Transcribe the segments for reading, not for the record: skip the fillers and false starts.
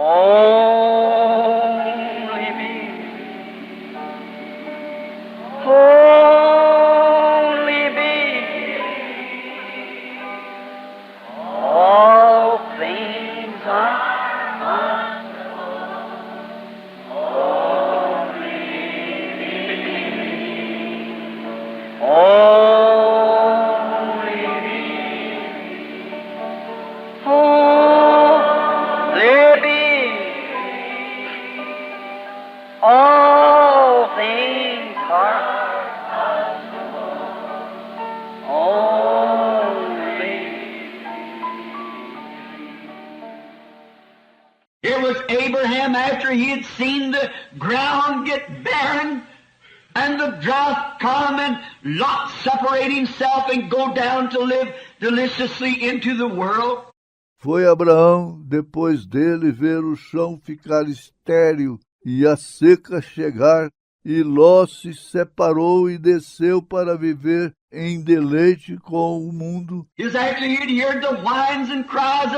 Only me. Only me. All things are only me. Only me. All things are only. Here was Abraham after he had seen the ground get barren and the drought come and Lot separate himself and go down to live deliciously into the world. Foi Abraão, depois dele, ver o chão ficar estéril e a seca chegar, e Ló se separou e desceu para viver em deleite com o mundo. It was after he had heard the whines and cries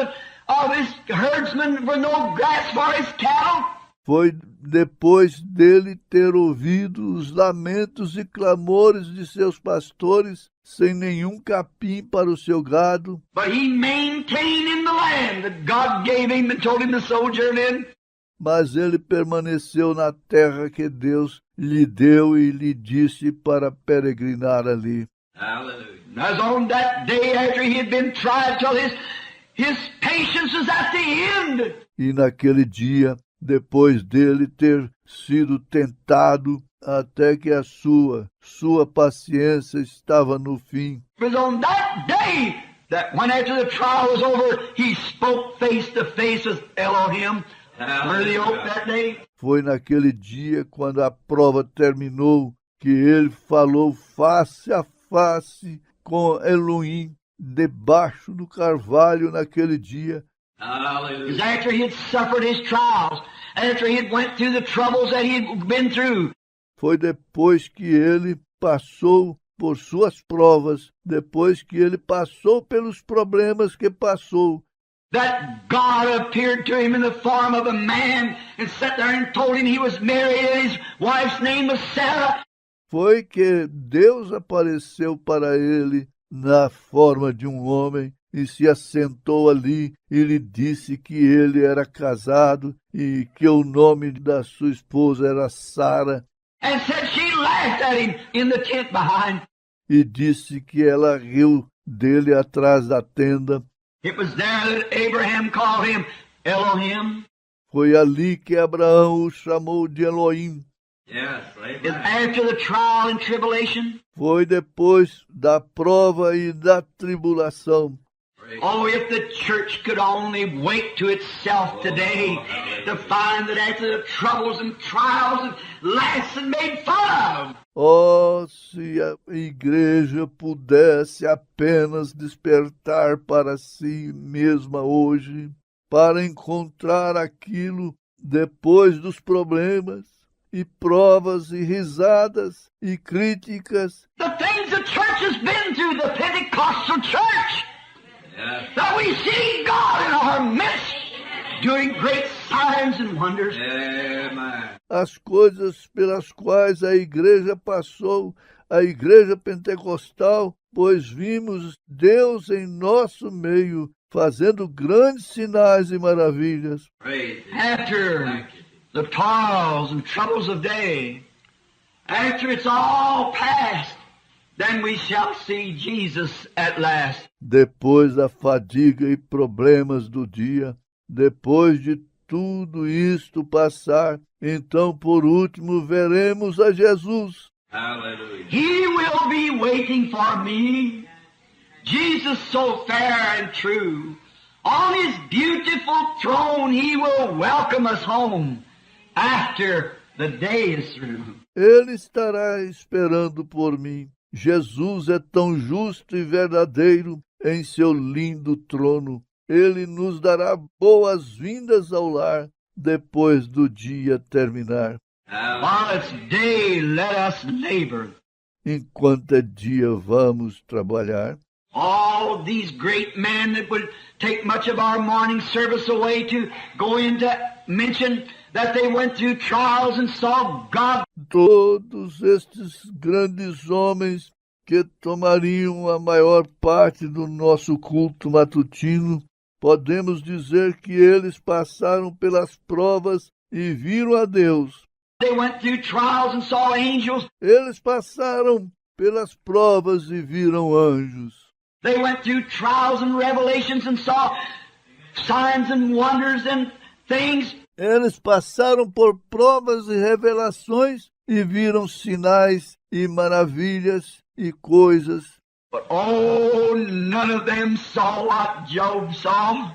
of his herdsmen for no grass for his cattle. Foi depois dele ter ouvido os lamentos e clamores de seus pastores, sem nenhum capim para o seu gado. But he maintained in the land that God gave him and told him to sojourn in. Mas ele permaneceu na terra que Deus lhe deu e lhe disse para peregrinar ali. Hallelujah. As on that day after he had been tried till his patience was at the end. E naquele dia, depois dele ter sido tentado, até que a sua paciência estava no fim. It was on that day that when after the trial was over, he spoke face to face with Elohim. Where the oak that day? Foi naquele dia, quando a prova terminou, que ele falou face a face com Elohim, debaixo do carvalho naquele dia. It was after he had suffered his trials, after he had went through the troubles that he had been through. Foi depois que ele passou por suas provas, depois que ele passou pelos problemas que passou, that God appeared to him in the form of a man and sat there and told him he was married and his wife's name was Sarah. Foi que Deus apareceu para ele na forma de um homem e se assentou ali e lhe disse que ele era casado e que o nome da sua esposa era Sara. And said she laughed at him in the tent behind. E disse que ela riu dele atrás da tenda. It was there that Abraham called him Elohim. Foi ali que Abraão o chamou de Elohim. Yes, it's after the trial and tribulation. Foi depois da prova e da tribulação. Oh, if the church could only wake to itself today to find that after the troubles and trials and laughs and made fun of. Oh, se a igreja pudesse apenas despertar para si mesma hoje, para encontrar aquilo depois dos problemas e provas e risadas e críticas. The things the church has been through, the Pentecostal church. Yes. That we see God in our midst doing great signs and wonders. Amen. As coisas pelas quais a igreja passou, a igreja pentecostal, pois vimos Deus em nosso meio, fazendo grandes sinais e maravilhas. After the toils and troubles of day, after it's all past, then we shall see Jesus at last. Depois da fadiga e problemas do dia, depois de tudo isto passar, então por último veremos a Jesus. Hallelujah. He will be waiting for me. Jesus so fair and true. On his beautiful throne he will welcome us home after the day is through. Ele estará esperando por mim. Jesus é tão justo e verdadeiro em seu lindo trono. Ele nos dará boas-vindas ao lar depois do dia terminar. While it's day, let us labor. Enquanto é dia, vamos trabalhar. All these great men that would take much of our morning service away to go into mention that they went through trials and saw God. Todos estes grandes homens que tomariam a maior parte do nosso culto matutino, podemos dizer que eles passaram pelas provas e viram a Deus. They went through trials and saw angels. Eles passaram pelas provas e viram anjos. They went through trials and revelations and saw signs and wonders and things. Eles passaram por provas e revelações e viram sinais e maravilhas e coisas. But oh, none of them saw what Job saw.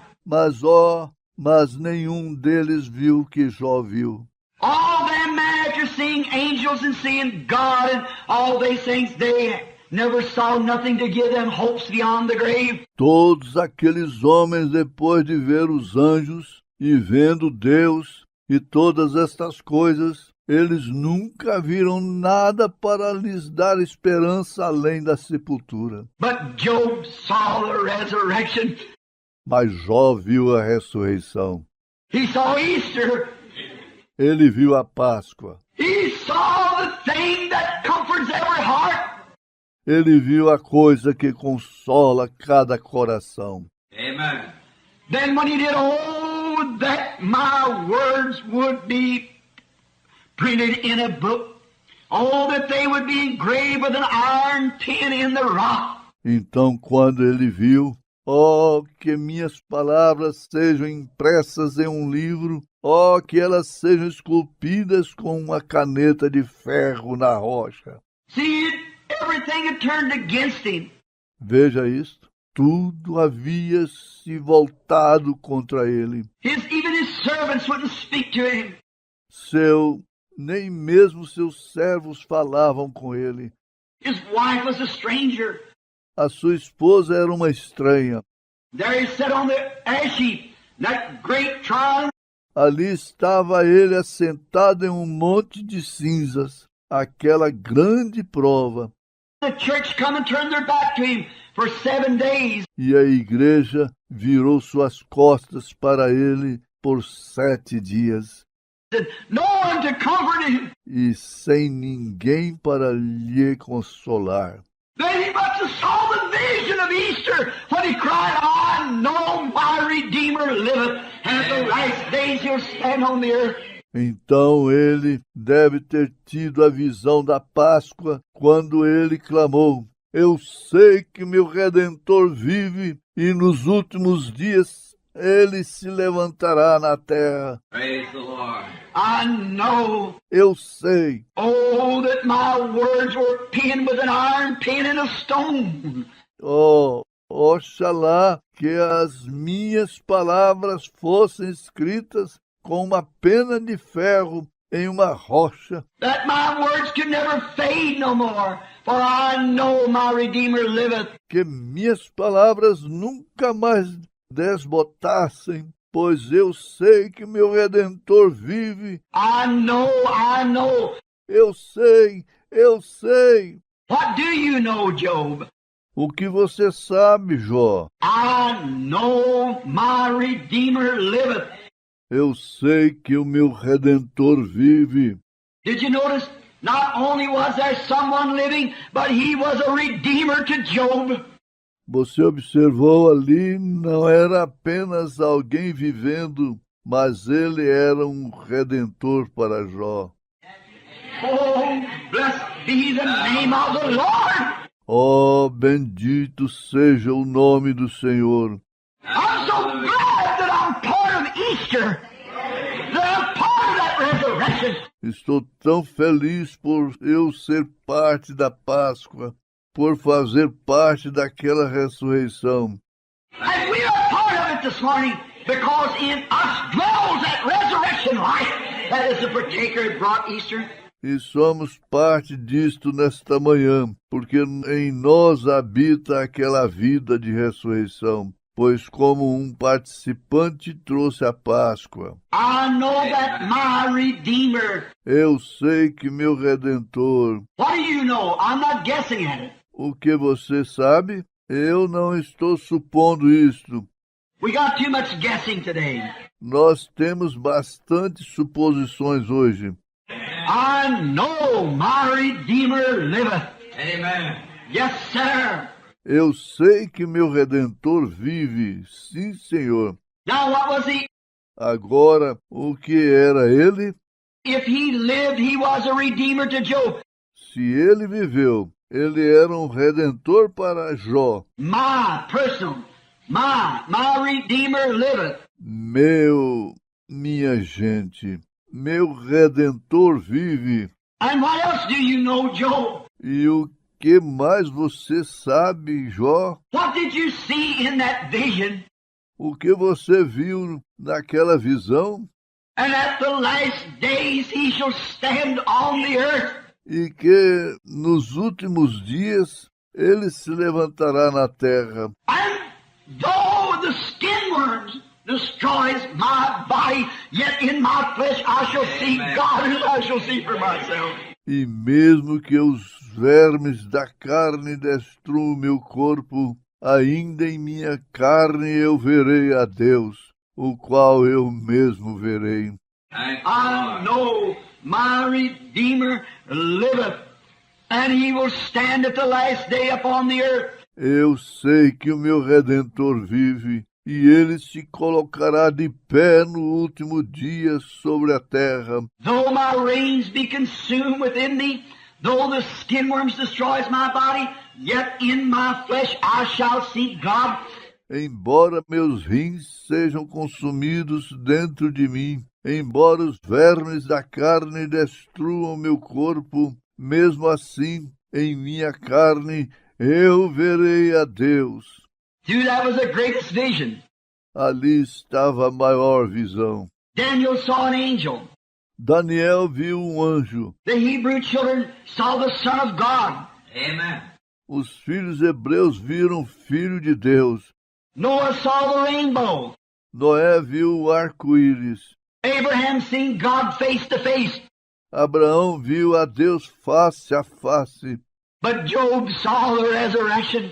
Mas nenhum deles viu o que Jó viu. All them men, after seeing angels and seeing God and all these things, they never saw nothing to give them hopes beyond the grave. Todos aqueles homens, depois de ver os anjos e vendo Deus e todas estas coisas, eles nunca viram nada para lhes dar esperança além da sepultura. But Job saw the resurrection. Mas Jó viu a ressurreição. He saw Easter. Ele viu a Páscoa. He saw the thing that comforts every heart. Ele viu a coisa que consola cada coração. Amen. Then when he did, oh, that my words would be printed in a book. Oh, that they would be engraved with an iron pin in the rock. Então, quando ele viu, oh, que minhas palavras sejam impressas em um livro, oh, que elas sejam esculpidas com uma caneta de ferro na rocha. See, everything had turned against him. Veja isto. Tudo havia se voltado contra ele. Even his servants wouldn't speak to him. Nem mesmo seus servos falavam com ele. His wife was a stranger. A sua esposa era uma estranha. There he sat on the ash heap, that great trial. Ali estava ele assentado em um monte de cinzas, aquela grande prova. The church come and turned their back to him for 7 days. E a igreja virou suas costas para ele por 7 dias. No one to comfort him. E sem ninguém para lhe consolar. Then he must have saw the vision of Easter when he cried, I know my Redeemer liveth, and at the last days he'll stand on the earth. Então ele deve ter tido a visão da Páscoa quando ele clamou, eu sei que meu Redentor vive e nos últimos dias ele se levantará na terra. Praise the Lord. I know. Eu sei. Oh, that my words were pinned with an iron pin in a stone. Oxalá que as minhas palavras fossem escritas com uma pena de ferro em uma rocha. That my words could never fade no more, for I know my Redeemer liveth. Que minhas palavras nunca mais desbotassem, pois eu sei que meu Redentor vive. I know. Eu sei. What do you know, Job? O que você sabe, Jó? I know my Redeemer liveth. Eu sei que o meu Redentor vive. Did you notice? Not only was there someone living, but he was a Redeemer to Job. Você observou ali, não era apenas alguém vivendo, mas ele era um Redentor para Jó. Oh, blessed be the name of the Lord. Oh, bendito seja o nome do Senhor. I'm so glad that I'm part of Easter. That I'm part of that resurrection. Estou tão feliz por eu ser parte da Páscoa, por fazer parte daquela ressurreição. And we are part of it this morning because in us dwells that resurrection life that is the partaker that brought Easter. E somos parte disto nesta manhã, porque em nós habita aquela vida de ressurreição, pois como um participante trouxe a Páscoa. I know that my Redeemer. Eu sei que meu Redentor. What do you know? I'm not guessing at it. O que você sabe? Eu não estou supondo isto. We got too much guessing today. Nós temos bastante suposições hoje. I know my Redeemer liveth. Amen. Yes, sir. Eu sei que meu Redentor vive. Sim, Senhor. Now what was he? Agora, o que era ele? If he lived, he was a Redeemer to Job. Se ele viveu, ele era um Redentor para Jó. My Redeemer liveth. Minha gente, meu Redentor vive. And what else do you know, Job? E o que mais você sabe, Jó? What did you see in that vision? O que você viu naquela visão? And at the last days he shall stand on the earth. E que nos últimos dias ele se levantará na terra. And though the skin worms destroys my body, yet in my flesh I shall see God and I shall see for myself. E mesmo que os vermes da carne destruam meu corpo, ainda em minha carne eu verei a Deus, o qual eu mesmo verei. I know my Redeemer liveth, and he will stand at the last day upon the earth. Eu sei que o meu Redentor vive, e ele se colocará de pé no último dia sobre a terra. Though my reins be consumed within me, though the skin worms destroys my body, yet in my flesh I shall see God. Embora meus rins sejam consumidos dentro de mim, embora os vermes da carne destruam meu corpo, mesmo assim, em minha carne, eu verei a Deus. Dude, that was the greatest vision. Ali estava a maior visão. Daniel saw an angel. Daniel viu um anjo. The Hebrew children saw the Son of God. Amen. Os filhos hebreus viram o Filho de Deus. Noah saw the rainbow. Noé viu o arco-íris. Abraham seen God face to face. Abraão viu a Deus face a face. But Job saw the resurrection.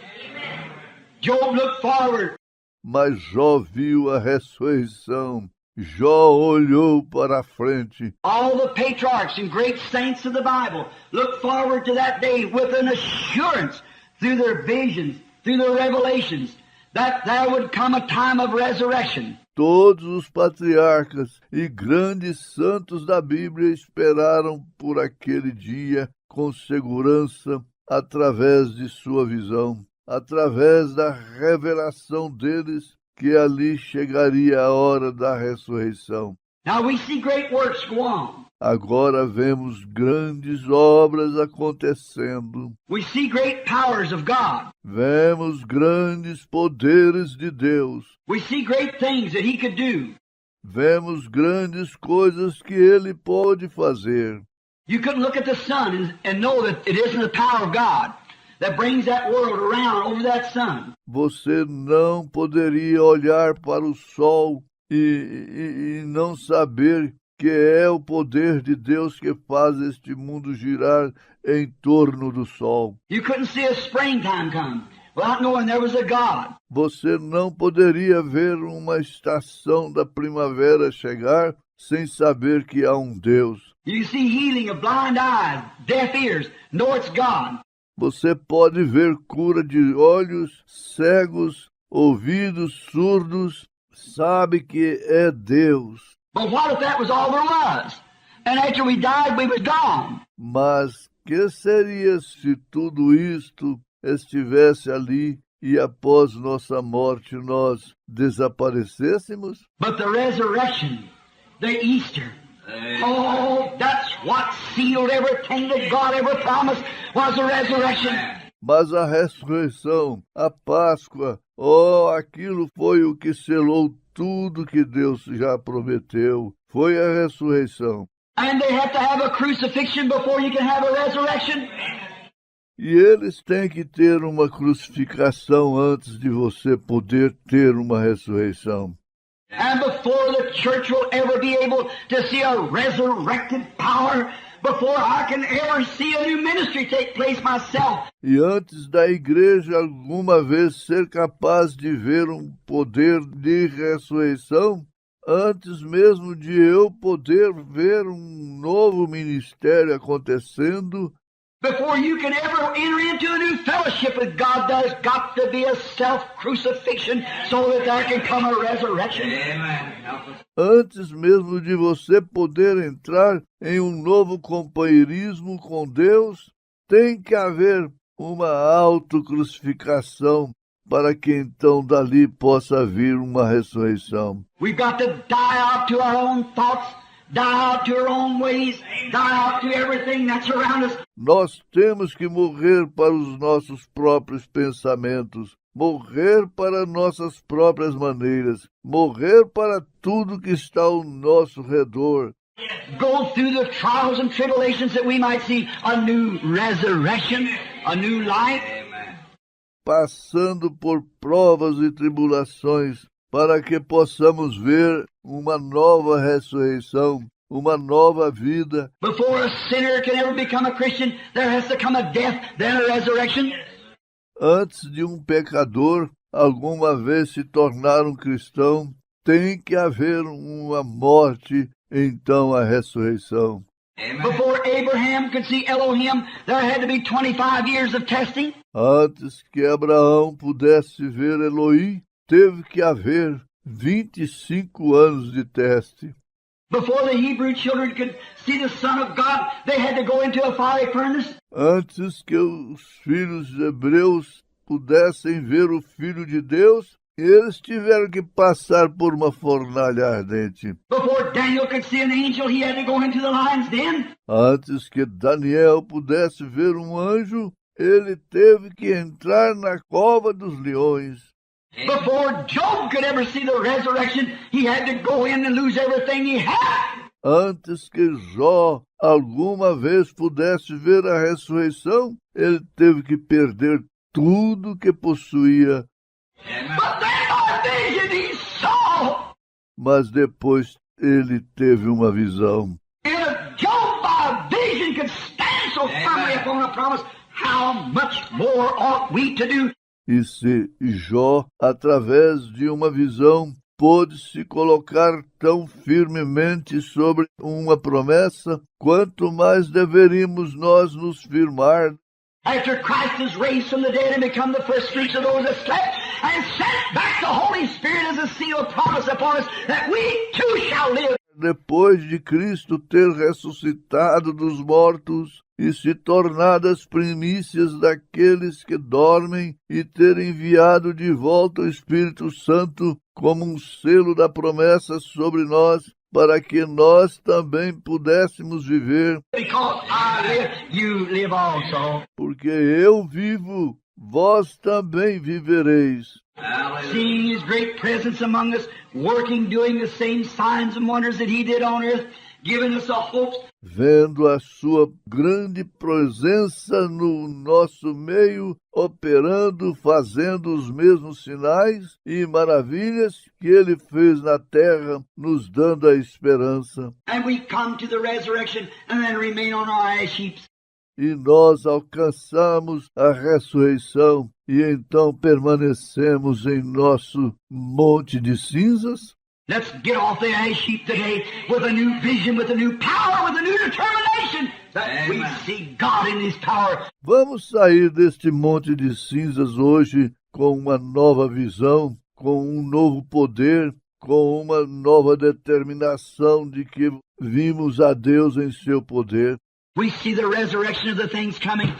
Job looked forward. Mas Jó viu a ressurreição. Jó olhou para a frente. All the patriarchs and great saints of the Bible looked forward to that day with an assurance through their visions, through their revelations, that there would come a time of resurrection. Todos os patriarcas e grandes santos da Bíblia esperaram por aquele dia com segurança através de sua visão, através da revelação deles, que ali chegaria a hora da ressurreição. Now we see great works go on. Agora vemos grandes obras acontecendo. We see great powers of God. Vemos grandes poderes de Deus. We see great things that He could do. Vemos grandes coisas que Ele pode fazer. You couldn't look at the sun and know that it isn't the power of God that brings that world around over that sun. Você não poderia olhar para o sol e não saber que é o poder de Deus que faz este mundo girar em torno do sol. You couldn't see a springtime come without knowing there was a God. Você não poderia ver uma estação da primavera chegar sem saber que há um Deus. You see healing of blind eyes, deaf ears, know it's God. Você pode ver cura de olhos cegos, ouvidos surdos, sabe que é Deus. But what if that was all there was? And after we died, we was gone. Mas que seria se tudo isto estivesse ali e após nossa morte nós desaparecêssemos? But the resurrection, the Easter, oh, that's what sealed everything that God ever promised was the resurrection. Mas a ressurreição, a Páscoa, aquilo foi o que selou tudo que Deus já prometeu. Foi a ressurreição. And they have to have a crucifixion before you can have a resurrection. E eles têm que ter uma crucificação antes de você poder ter uma ressurreição. And before the church will ever be able to see a resurrected power, before I can ever see a new ministry take place myself. E antes da igreja alguma vez ser capaz de ver um poder de ressurreição, antes mesmo de eu poder ver um novo ministério acontecendo, before you can ever enter into a new fellowship with God, there's got to be a self-crucifixion so that there can come a resurrection. Antes mesmo de você poder entrar em um novo companheirismo com Deus, tem que haver uma autocrucificação para que então dali possa vir uma ressurreição. We've got to die out to our own thoughts, die out to our own ways, die out to everything that's around us. Nós temos que morrer para os nossos próprios pensamentos, morrer para nossas próprias maneiras, morrer para tudo que está ao nosso redor. Go through the trials and tribulations that we might see a new resurrection, a new life. Passando por provas e tribulações, para que possamos ver uma nova ressurreição, uma nova vida. Before a sinner can ever become a Christian, there has to come a death, then a resurrection. Antes de um pecador alguma vez se tornar um cristão, tem que haver uma morte, então a ressurreição. Before Abraham could see Elohim, there had to be 25 years of testing. Antes que Abraão pudesse ver Elohim, teve que haver 25 anos de teste. Before the Hebrew children could see the Son of God, they had to go into a fiery furnace. Antes que os filhos hebreus pudessem ver o Filho de Deus, eles tiveram que passar por uma fornalha ardente. Before Daniel could see an angel, he had to go into the lion's den. Antes que Daniel pudesse ver um anjo, ele teve que entrar na cova dos leões. Before Job could ever see the resurrection, he had to go in and lose everything he had. Antes que Jó alguma vez pudesse ver a ressurreição, ele teve que perder tudo que possuía. But then by vision he saw. Mas depois ele teve uma visão. If Job by vision could stand so firmly upon a promise, how much more ought we to do? E se Jó, através de uma visão, pôde se colocar tão firmemente sobre uma promessa, quanto mais deveríamos nós nos firmar. After Christ is raised from the dead and become the first fruits of those that slept, and sent back the Holy Spirit as a seal of promise upon us, that we too shall live. Depois de Cristo ter ressuscitado dos mortos e se tornado as primícias daqueles que dormem e ter enviado de volta o Espírito Santo como um selo da promessa sobre nós, para que nós também pudéssemos viver. Because I live, you live also. Porque eu vivo, vós também vivereis. Seeing His great presence among us, working, doing the same signs and wonders that He did on earth, giving us a hope. Vendo a sua grande presença no nosso meio, operando, fazendo os mesmos sinais e maravilhas que Ele fez na terra, nos dando a esperança. And we come to the resurrection and then remain on our ash heaps. E nós alcançamos a ressurreição e então permanecemos em nosso monte de cinzas. Let's get off the ash heap today with a new vision, with a new power, with a new determination that we see God in His power. Vamos sair deste monte de cinzas hoje com uma nova visão, com um novo poder, com uma nova determinação de que vimos a Deus em seu poder. We see the resurrection of the things coming.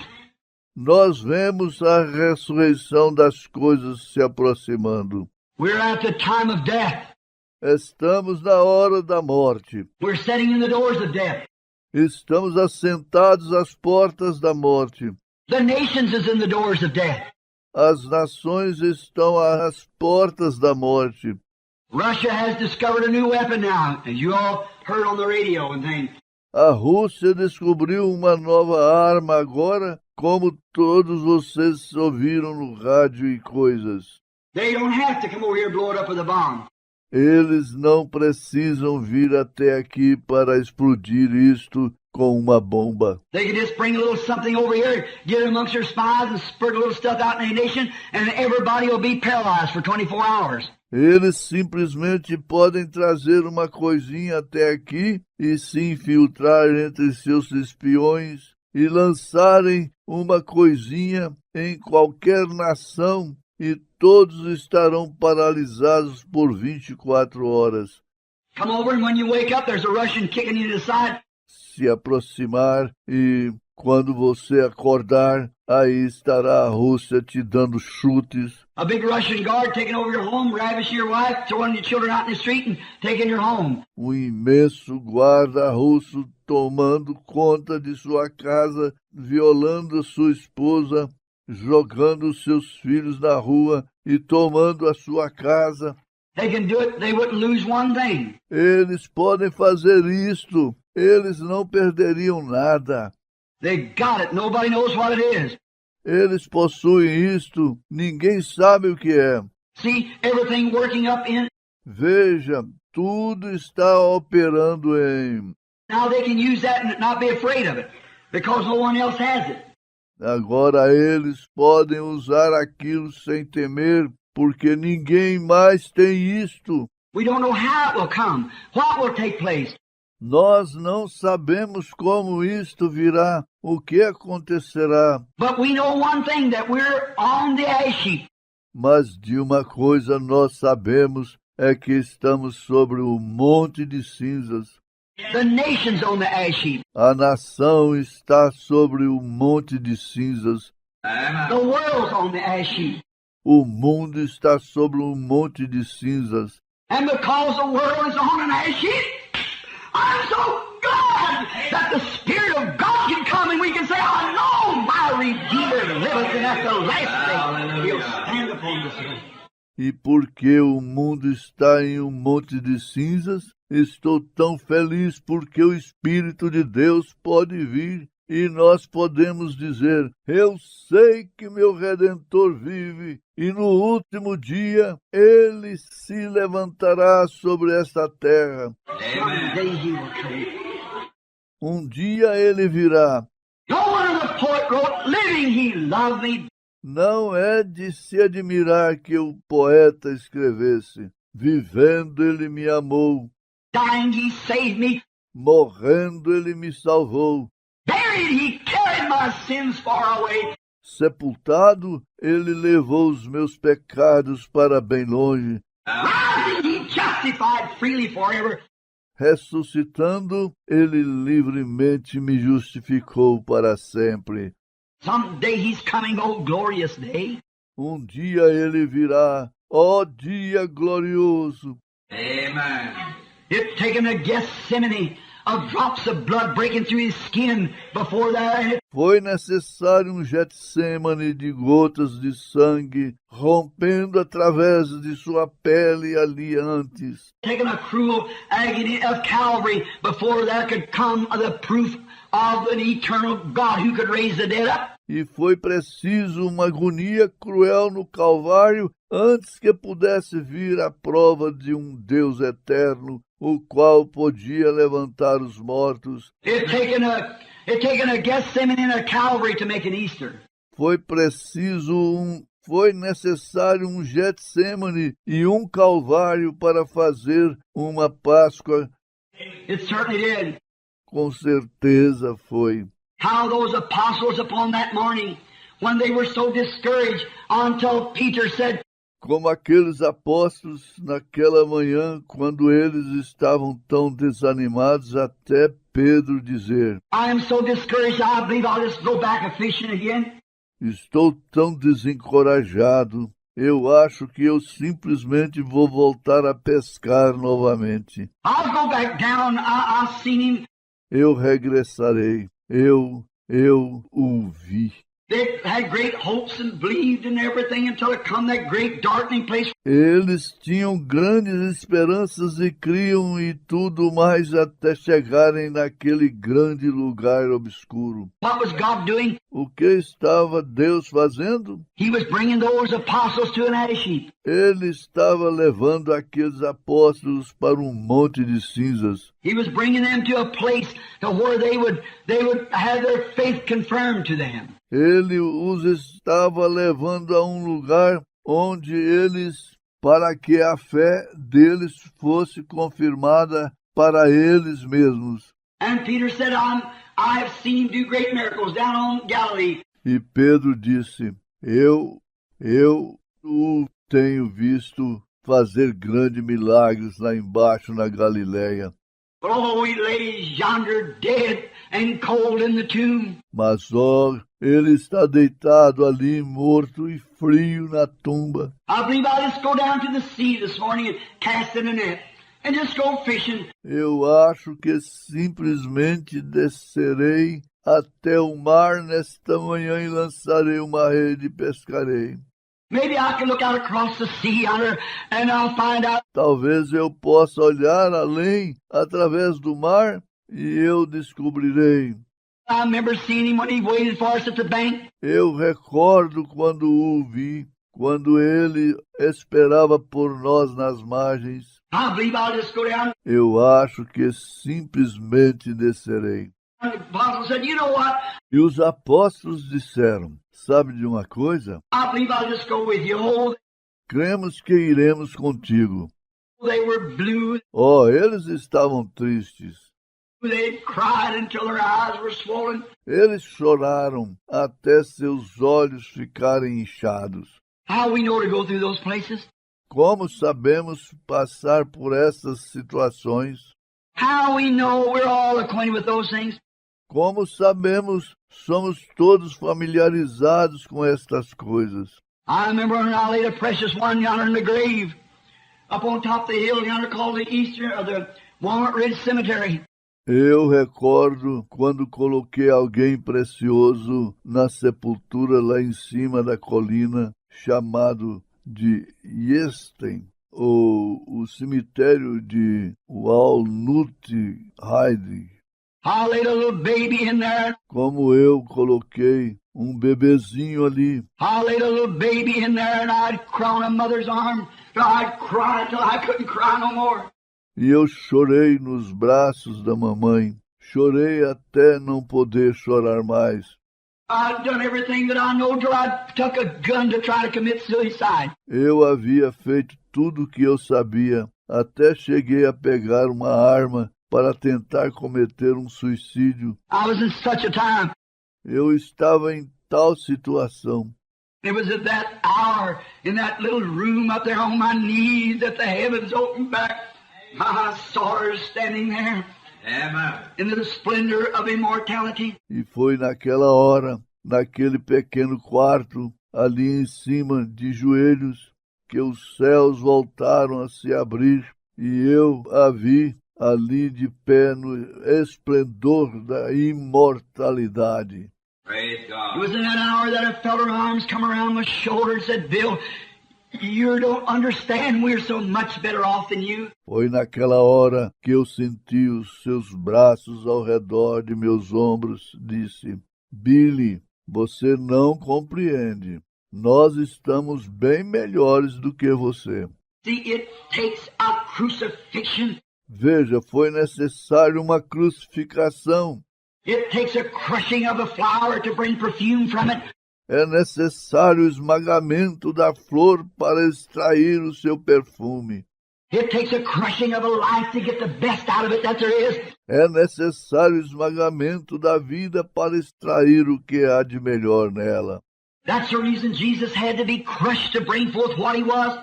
Nós vemos a ressurreição das coisas se aproximando. We're at the time of death. Estamos na hora da morte. We're sitting in the doors of death. Estamos assentados às portas da morte. The nations is in the doors of death. As nações estão às portas da morte. Russia has discovered a new weapon now, as you all heard on the radio and things. A Rússia descobriu uma nova arma agora, como todos vocês ouviram no rádio e coisas. They don't have to come over here and blow it up with a bomb. Eles não precisam vir até aqui para explodir isto com uma bomba. They could just bring a little something over here, get it amongst their spies, and spurt a little stuff out in the nation, and everybody will be paralyzed for 24 hours. Eles simplesmente podem trazer uma coisinha até aqui e se infiltrar entre seus espiões e lançarem uma coisinha em qualquer nação e todos estarão paralisados por 24 horas. Come over, and when you wake up, there's a Russian kicking you to the side. Se aproximar e quando você acordar, aí estará a Rússia te dando chutes. A big Russian guard taking over your home, ravishing your wife, throwing your children out in the street and taking your home. Um imenso guarda russo tomando conta de sua casa, violando sua esposa, jogando seus filhos na rua e tomando a sua casa. They can do it, they wouldn't lose one thing. Eles podem fazer isto, eles não perderiam nada. They got it, nobody knows what it is. Eles possuem isto, ninguém sabe o que é. See, everything working up in. Veja, tudo está operando em... Now they can use that and not be afraid of it, because no one else has it. Agora eles podem usar aquilo sem temer, porque ninguém mais tem isto. We don't know how it will come, what will take place. Nós não sabemos como isto virá, o que acontecerá. But we know one thing, that we're on the ash heap. Mas de uma coisa nós sabemos, é que estamos sobre o monte de cinzas. The nation's on the ash heap. A nação está sobre o monte de cinzas. The world's on the ash heap. O mundo está sobre um monte de cinzas. And because the world is on an ash heap, I'm so glad that the Spirit of God can come and we can say, I know my Redeemer liveth, and at the last day he'll stand upon this earth. E porque o mundo está em um monte de cinzas, estou tão feliz porque o Espírito de Deus pode vir e nós podemos dizer, eu sei que meu Redentor vive e no último dia ele se levantará sobre esta terra. Someday he will come. Um dia ele virá. No wonder the poet wrote, living he loved me. Não é de se admirar que o poeta escrevesse, vivendo ele me amou, Dying he saved me. morrendo ele me salvou, Buried he carried my sins far away. sepultado ele levou os meus pecados para bem longe, Rising he justified freely forever. ressuscitando ele livremente me justificou para sempre. Someday he's coming, oh glorious day. Um dia ele virá, ó dia glorioso. Amen. It taken a Gethsemane of drops of blood breaking through his skin before there, and it Foi necessário um Getsêmane de gotas de sangue rompendo através de sua pele ali antes. taken a cruel agony of Calvary before there could come the proof of an eternal God who could raise the dead up. E foi preciso uma agonia cruel no Calvário antes que pudesse vir a prova de um Deus eterno, o qual podia levantar os mortos. It taken a Gethsemane and a Calvary to make an Easter. Foi necessário um Getsêmane e um Calvário para fazer uma Páscoa. It certainly did. Com certeza foi. How those apostles upon that morning, when they were so discouraged, until Peter said, Como aqueles apóstolos naquela manhã, quando eles estavam tão desanimados, até Pedro dizer, I am so discouraged, I believe I'll just go back a fishing again. estou tão desencorajado, eu acho que eu simplesmente vou voltar a pescar novamente. I'll go back down. I've seen him. Eu regressarei, eu o vi. They had great hopes and believed in everything until it come that great darkening place. Eles tinham grandes esperanças e criam e tudo mais até chegarem naquele grande lugar obscuro. What was God doing? O que estava Deus fazendo? He was bringing those apostles to an ash heap. Ele estava levando aqueles apóstolos para um monte de cinzas. He was bringing them to a place to where they would have their faith confirmed to them. Ele os estava levando a um lugar onde eles, para que a fé deles fosse confirmada para eles mesmos. And Peter said, I have seen him do great miracles down on Galilee. E Pedro disse, eu o tenho visto fazer grandes milagres lá embaixo na Galileia. But oh, he lays yonder dead and cold in the tomb. Mas, ó, ele está deitado ali, morto e frio na tumba. I believe I'll just go down to the sea this morning and cast in a net and just go fishing. Eu acho que simplesmente descerei até o mar nesta manhã e lançarei uma rede e pescarei. Maybe I can look out across the sea yonder and I'll find out. Talvez eu possa olhar além, através do mar, e eu descobrirei. I remember seeing him when he waited for us at the bank. Eu recordo quando o vi, quando ele esperava por nós nas margens. I believe I'll just go down. Eu acho que simplesmente descerei. And the apostle said, you know what? E os apóstolos disseram, sabe de uma coisa? I believe I'll just go with you. Oh, Cremos que iremos contigo. they were blue. Oh, eles estavam tristes. They cried until their eyes were swollen. Eles choraram até seus olhos ficarem inchados. How we know to go through those places? Como sabemos passar por essas situações? How we know we're all acquainted with those things? Como sabemos, somos todos familiarizados com estas coisas. I remember when I laid a precious one yonder in the grave, up on top of the hill yonder called the Eastern, or the Walnut Ridge Cemetery. Eu recordo quando coloquei alguém precioso na sepultura lá em cima da colina, chamado de Yesten, ou o cemitério de Walnut Ridge. I laid a little baby in there. Como eu coloquei bebezinho ali. I laid a little baby in there and I'd cry on a mother's arm. I'd cry till I couldn't cry no more. E eu chorei nos braços da mamãe. Chorei até não poder chorar mais. I'd done everything that I know till I took a gun to try to commit suicide. Eu havia feito tudo o que eu sabia. Até cheguei a pegar uma arma para tentar cometer um suicídio. I was in such a time. Eu estava em tal situação. It was at that hour, in that little room up there on my knees, that the heavens opened back. I saw her standing there. Amen. In the splendor of immortality. E foi naquela hora, naquele pequeno quarto, ali em cima, de joelhos, que os céus voltaram a se abrir, e eu a vi ali de pé no esplendor da imortalidade. Praise God. It was in that hour that I felt her arms come around my shoulder and said, Bill, you don't understand, we're so much better off than you. Foi naquela hora que eu senti os seus braços ao redor de meus ombros, disse, Billy, você não compreende. Nós estamos bem melhores do que você. See, it takes a crucifixion. Veja, foi necessário uma crucificação. It takes a crushing of a flower to bring perfume from it. É necessário o esmagamento da flor para extrair o seu perfume. It takes a crushing of a life to get the best out of it that there is. É necessário o esmagamento da vida para extrair o que há de melhor nela. That's the reason Jesus had to be crushed to bring forth what he was.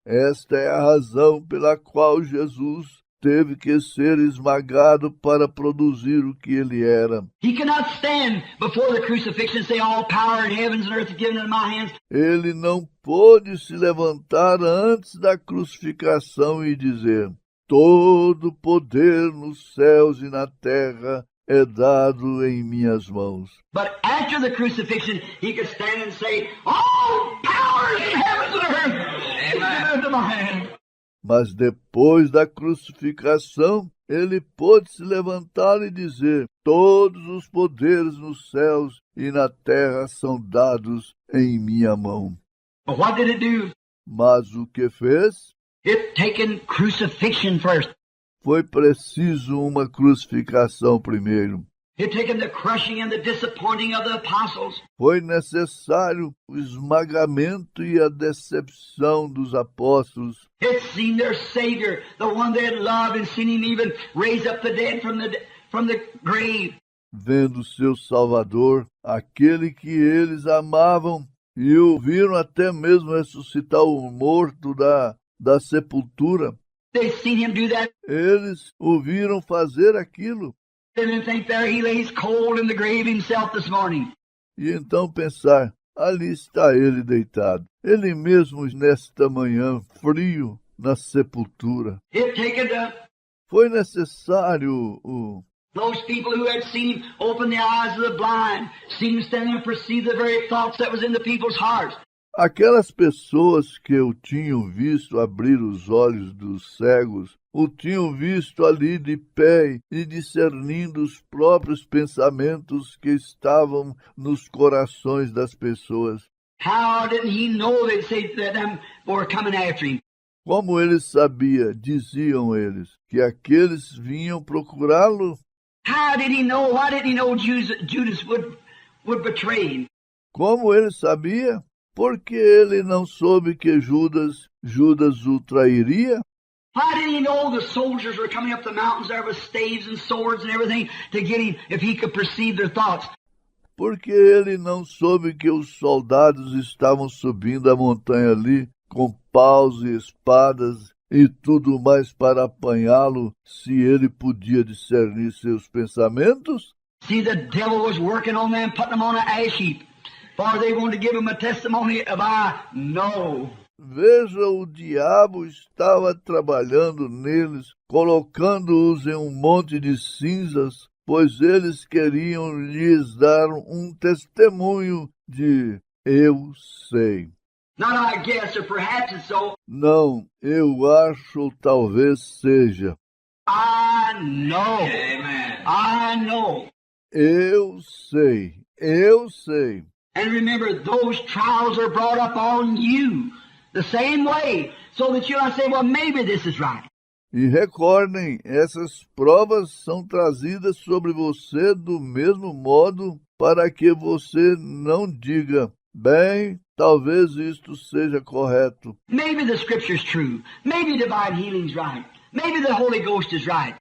Esta é a razão pela qual Jesus teve que ser esmagado para produzir o que ele era. He cannot stand before the crucifixion and say, all power in heavens and earth is given into my hands. Ele não pôde se levantar antes da crucificação e dizer, todo poder nos céus e na terra é dado em minhas mãos. But after the crucifixion, he could stand and say, all power in heavens and earth is given into my hand. Mas depois da crucificação, ele pôde se levantar e dizer: todos os poderes nos céus e na terra são dados em minha mão. But what did it do? Mas o que fez? It taken crucifixion first. Foi preciso uma crucificação primeiro. It taken the crushing and the disappointing of the apostles. Foi necessário o esmagamento e a decepção dos apóstolos. It seen their Savior, the one they had loved, and seen him even raise up the dead from the grave. Vendo seu Salvador, aquele que eles amavam, e o viram até mesmo ressuscitar o morto da sepultura. They seen him do that. Eles o viram fazer aquilo. And then think there he lays cold in the grave himself this morning. E então pensar, ali está ele deitado. Ele mesmo nesta manhã, frio, na sepultura. It taken Foi necessário those people who had seen him open the eyes of the blind, seen him stand there and perceive the very thoughts that was in the people's hearts. aquelas pessoas que o tinham visto abrir os olhos dos cegos, o tinham visto ali de pé e discernindo os próprios pensamentos que estavam nos corações das pessoas. How didn't he know they'd say that them were coming after him? Como ele sabia, diziam eles, que aqueles vinham procurá-lo? How did he know? Why didn't he know Judas would betray him? Como ele sabia? Porque ele não soube que Judas o trairia? Why didn't he know the soldiers were coming up the mountains there with staves and swords and everything to get him if he could perceive their thoughts? Porque ele não soube que os soldados estavam subindo a montanha ali com paus e espadas e tudo mais para apanhá-lo, se ele podia discernir seus pensamentos? See, the devil was working on them, putting them on an ash heap, for they wanted to give him a testimony of I know. Veja, o diabo estava trabalhando neles, colocando-os em um monte de cinzas, pois eles queriam lhes dar um testemunho de eu sei. Not I guess, or perhaps it's so. Não, eu acho ou talvez seja. I know. Amen. I know. Eu sei, eu sei. And remember, those trials are brought up on you the same way, so that you'll say, well, maybe this is right. E recordem, essas provas são trazidas sobre você do mesmo modo para que você não diga, bem, talvez isto seja correto. Maybe the scripture's true. Maybe divine healing's right. Maybe the Holy Ghost is right.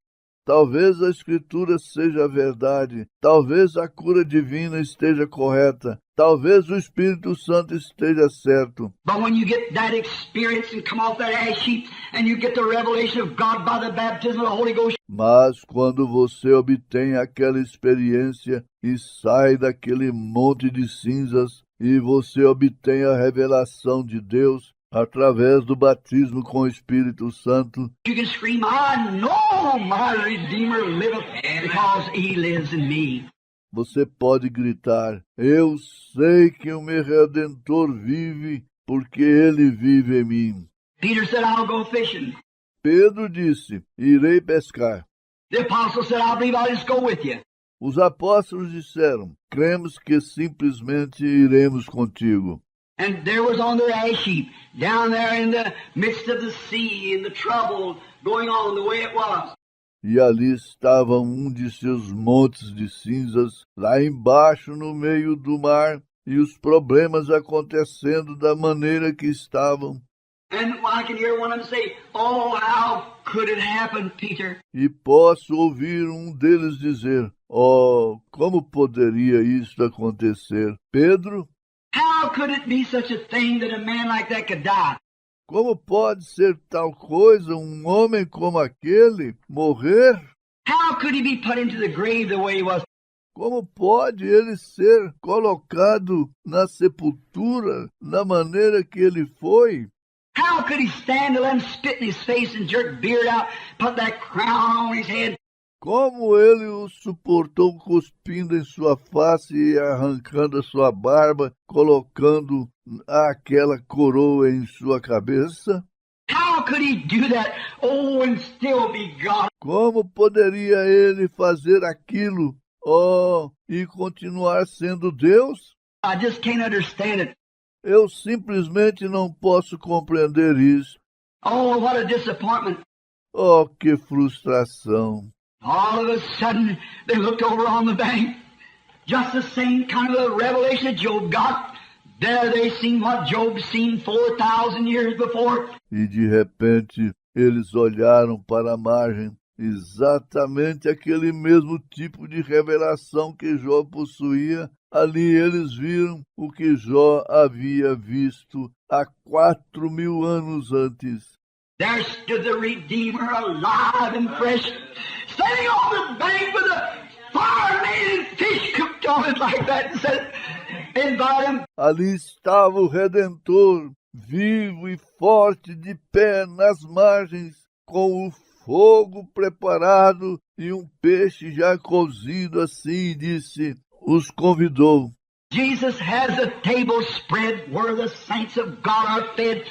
Talvez a Escritura seja a verdade. Talvez a cura divina esteja correta. Talvez o Espírito Santo esteja certo. But when you get that experience and come off that ash heap and you get the revelation of God by the baptism of the Holy Ghost. Mas quando você obtém aquela experiência e sai daquele monte de cinzas e você obtém a revelação de Deus através do batismo com o Espírito Santo, You can scream, I know my Redeemer liveth because he lives in me. você pode gritar, eu sei que o meu Redentor vive, porque ele vive em mim. Peter said, I'll go fishing. Pedro disse, irei pescar. The apostle said, I believe I'll just go with you. Os apóstolos disseram, cremos que simplesmente iremos contigo. And there was on their ash heap, down there in the midst of the sea, in the trouble going on the way it was. E ali estava um de seus montes de cinzas, lá embaixo no meio do mar, e os problemas acontecendo da maneira que estavam. And I can hear one of them say, oh, how could it happen, Peter? E posso ouvir um deles dizer, oh, como poderia isto acontecer? Pedro, How could it be such a thing that a man like that could die? como pode ser tal coisa, um homem como aquele, morrer? How could he be put into the grave the way he was? Como pode ele ser colocado na sepultura da maneira que ele foi? How could he stand and spit in his face and jerk beard out, put that crown on his head? Como ele o suportou cuspindo em sua face e arrancando a sua barba, colocando aquela coroa em sua cabeça? could he do that? Oh, and still be God? Como poderia ele fazer aquilo? Oh, e continuar sendo Deus? I just can't understand it. Eu simplesmente não posso compreender isso. Oh, what a disappointment. Oh, que frustração. All of a sudden, they looked over on the bank. Just the same kind of a revelation that Job got. There they seen what Job seen 4,000 years before. E de repente, eles olharam para a margem. Exatamente aquele mesmo tipo de revelação que Jó possuía. Ali eles viram o que Jó havia visto há 4.000 anos antes. There stood the Redeemer alive and fresh, standing on the bank with a fire-made fish cooked on it like that and said, invite him. Ali estava o Redentor, vivo e forte, de pé nas margens, com o fogo preparado e um peixe já cozido assim, disse, os convidou. Jesus has a table spread where the saints of God are fed.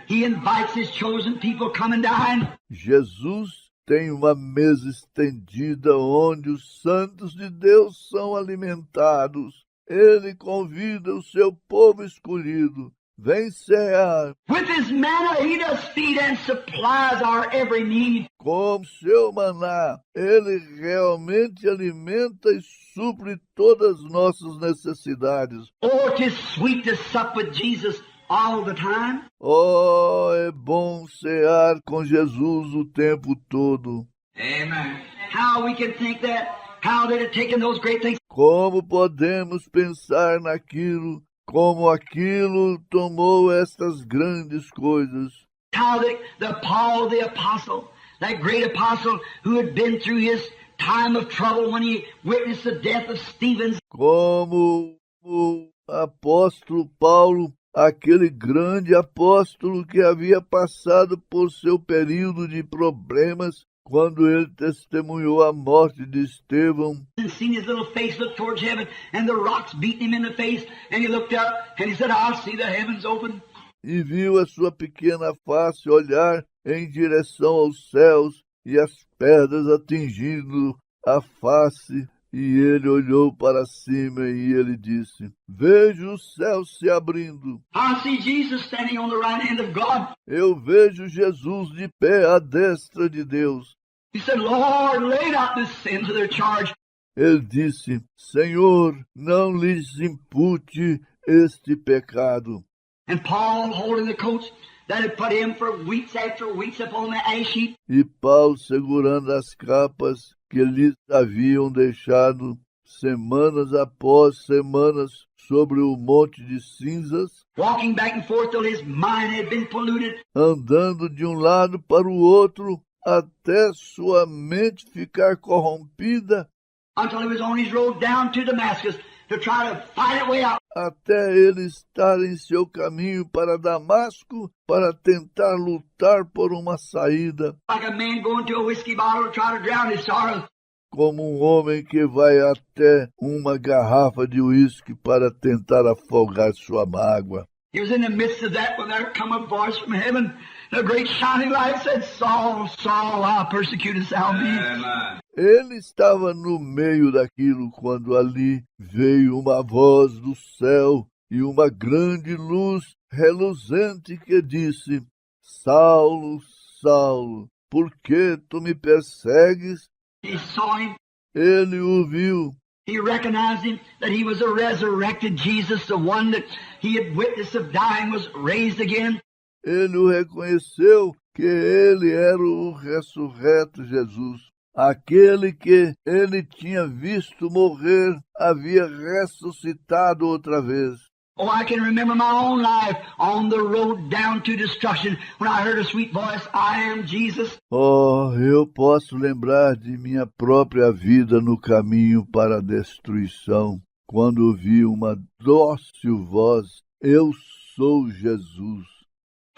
He invites his chosen people come and dine. Jesus tem uma mesa estendida onde os santos de Deus são alimentados. Ele convida o seu povo escolhido. Vem cear. With his manna he does feed and supplies our every need. Com seu maná, ele realmente alimenta e supre todas as nossas necessidades. Oh, 'tis sweet to sup with Jesus all the time. Oh, é bom cear com Jesus o tempo todo. Amen. How we can think that, how they'd have taken those great things. Como podemos pensar naquilo, como aquilo tomou estas grandes coisas. How the Paul the apostle, that great apostle who had been through his time of trouble when he witnessed the death of Stephen. Como o apóstolo Paulo, aquele grande apóstolo que havia passado por seu período de problemas quando ele testemunhou a morte de Estevão. And seen his little face look towards heaven and the rocks beating him in the face and he looked up and he said, I'll see the heavens open. E viu a sua pequena face olhar em direção aos céus e as pedras atingindo a face. E ele olhou para cima e ele disse, vejo os céus se abrindo. I see Jesus standing on the right hand of God. Eu vejo Jesus de pé à destra de Deus. He said, Lord, lay not this sin to their charge. Ele disse, Senhor, não lhes impute este pecado. And Paul holding the coats that had put him for weeks after weeks upon the ash heap. E Paulo segurando as capas que lhes haviam deixado semanas após semanas sobre o monte de cinzas, Walking back and forth till his mind had been polluted. andando de um lado para o outro até sua mente ficar corrompida, Until he was on his road down to Damascus to try to fight it way out. até ele estar em seu caminho para Damasco para tentar lutar por uma saída, Like a man going to a whiskey bottle to try to drown his sorrows. como um homem que vai até uma garrafa de uísque para tentar afogar sua mágoa. He was in the midst of that when there come a voice from heaven. A great shining light said, Saul, Saul, why persecutest thou me? Ele estava no meio daquilo quando ali veio uma voz do céu e uma grande luz reluzente que disse, Saulo, Saulo, por que tu me persegues? He saw him. Ele o viu. He recognized him, that he was a resurrected Jesus, the one that he had witnessed of dying was raised again. Ele o reconheceu que ele era o ressurreto Jesus. Aquele que ele tinha visto morrer havia ressuscitado outra vez. Oh, I can remember my own life on the road down to destruction when I heard a sweet voice, I am Jesus. Oh, eu posso lembrar de minha própria vida no caminho para a destruição, quando ouvi uma dócil voz, eu sou Jesus.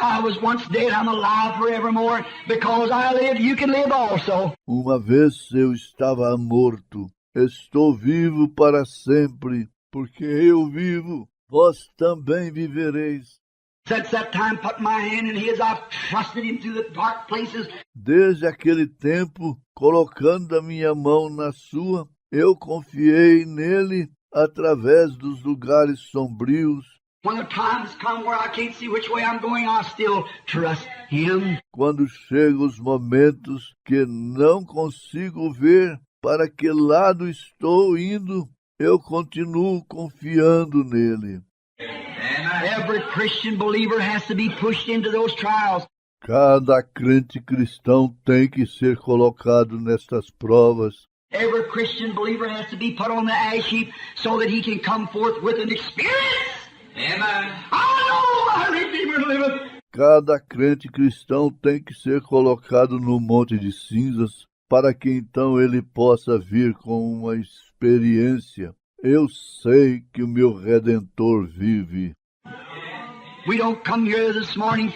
I was once dead, I'm alive forevermore. Because I live, you can live also. Uma vez eu estava morto, estou vivo para sempre, porque eu vivo, vós também vivereis. Since that time, put my hand in his, I've trusted him through the dark places. Desde aquele tempo, colocando a minha mão na sua, eu confiei nele através dos lugares sombrios. When the times come where I can't see which way I'm going, I still trust him. Quando chegam os momentos que não consigo ver para que lado estou indo, eu continuo confiando nele. Every Christian believer has to be pushed into those trials. Cada crente cristão tem que ser colocado nestas provas. Every Christian believer has to be put on the ash heap so that he can come forth with an experience. Amen. I know my Redeemer liveth. Cada crente cristão tem que ser colocado no monte de cinzas para que então ele possa vir com uma experiência. Eu sei que o meu Redentor vive. We don't come here this morning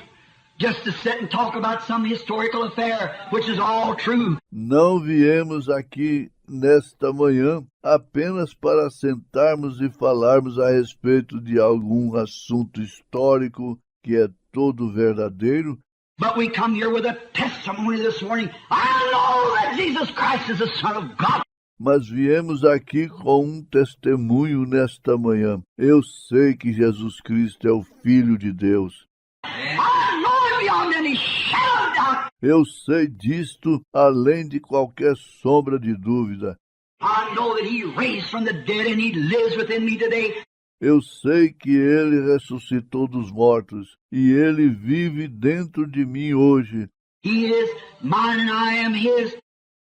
just to sit and talk about some historical affair, which is all true. Não viemos aqui nesta manhã apenas para sentarmos e falarmos a respeito de algum assunto histórico que é todo verdadeiro, But we come here with a testimony this morning. I know that Jesus Christ is the Son of God. mas viemos aqui com um testemunho nesta manhã. Eu sei que Jesus Cristo é o Filho de Deus. I know it beyond any shadow of doubt. Eu sei disto além de qualquer sombra de dúvida. I know that He raised from the dead and He lives within me today. Eu sei que Ele ressuscitou dos mortos e Ele vive dentro de mim hoje. He is mine and I am His.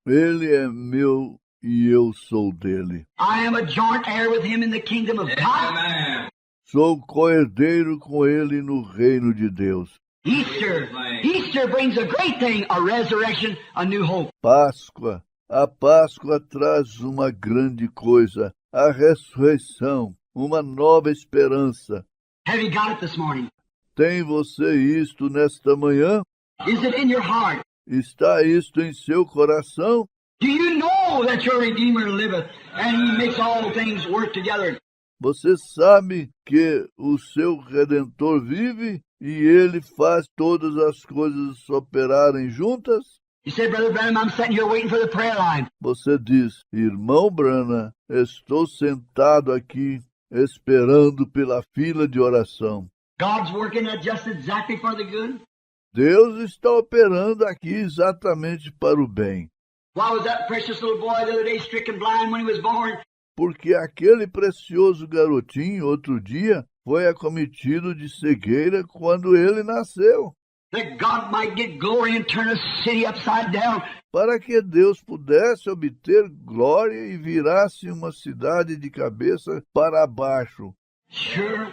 Ele é meu e eu sou dele. I am a joint heir with Him in the kingdom of God. Sou co-herdeiro com Ele no reino de Deus. Easter brings a great thing, a resurrection, a new hope. Páscoa. A Páscoa traz uma grande coisa, a ressurreição, uma nova esperança. Have you got it this morning? Tem você isto nesta manhã? Is it in your heart? Está isto em seu coração? Do you know that your Redeemer liveth and He makes all things work together? Você sabe que o seu Redentor vive e Ele faz todas as coisas operarem juntas? You say, Brother Branham, I'm sitting here waiting for the prayer line. Você diz, irmão Branham, estou sentado aqui esperando pela fila de oração. God's working it just exactly for the good. Deus está operando aqui exatamente para o bem. Why was that precious little boy the other day stricken blind when he was born? Porque aquele precioso garotinho, outro dia, foi acometido de cegueira quando ele nasceu. That God might get glory and turn a city upside down. Para que Deus pudesse obter glória e virasse uma cidade de cabeça para baixo. Sure,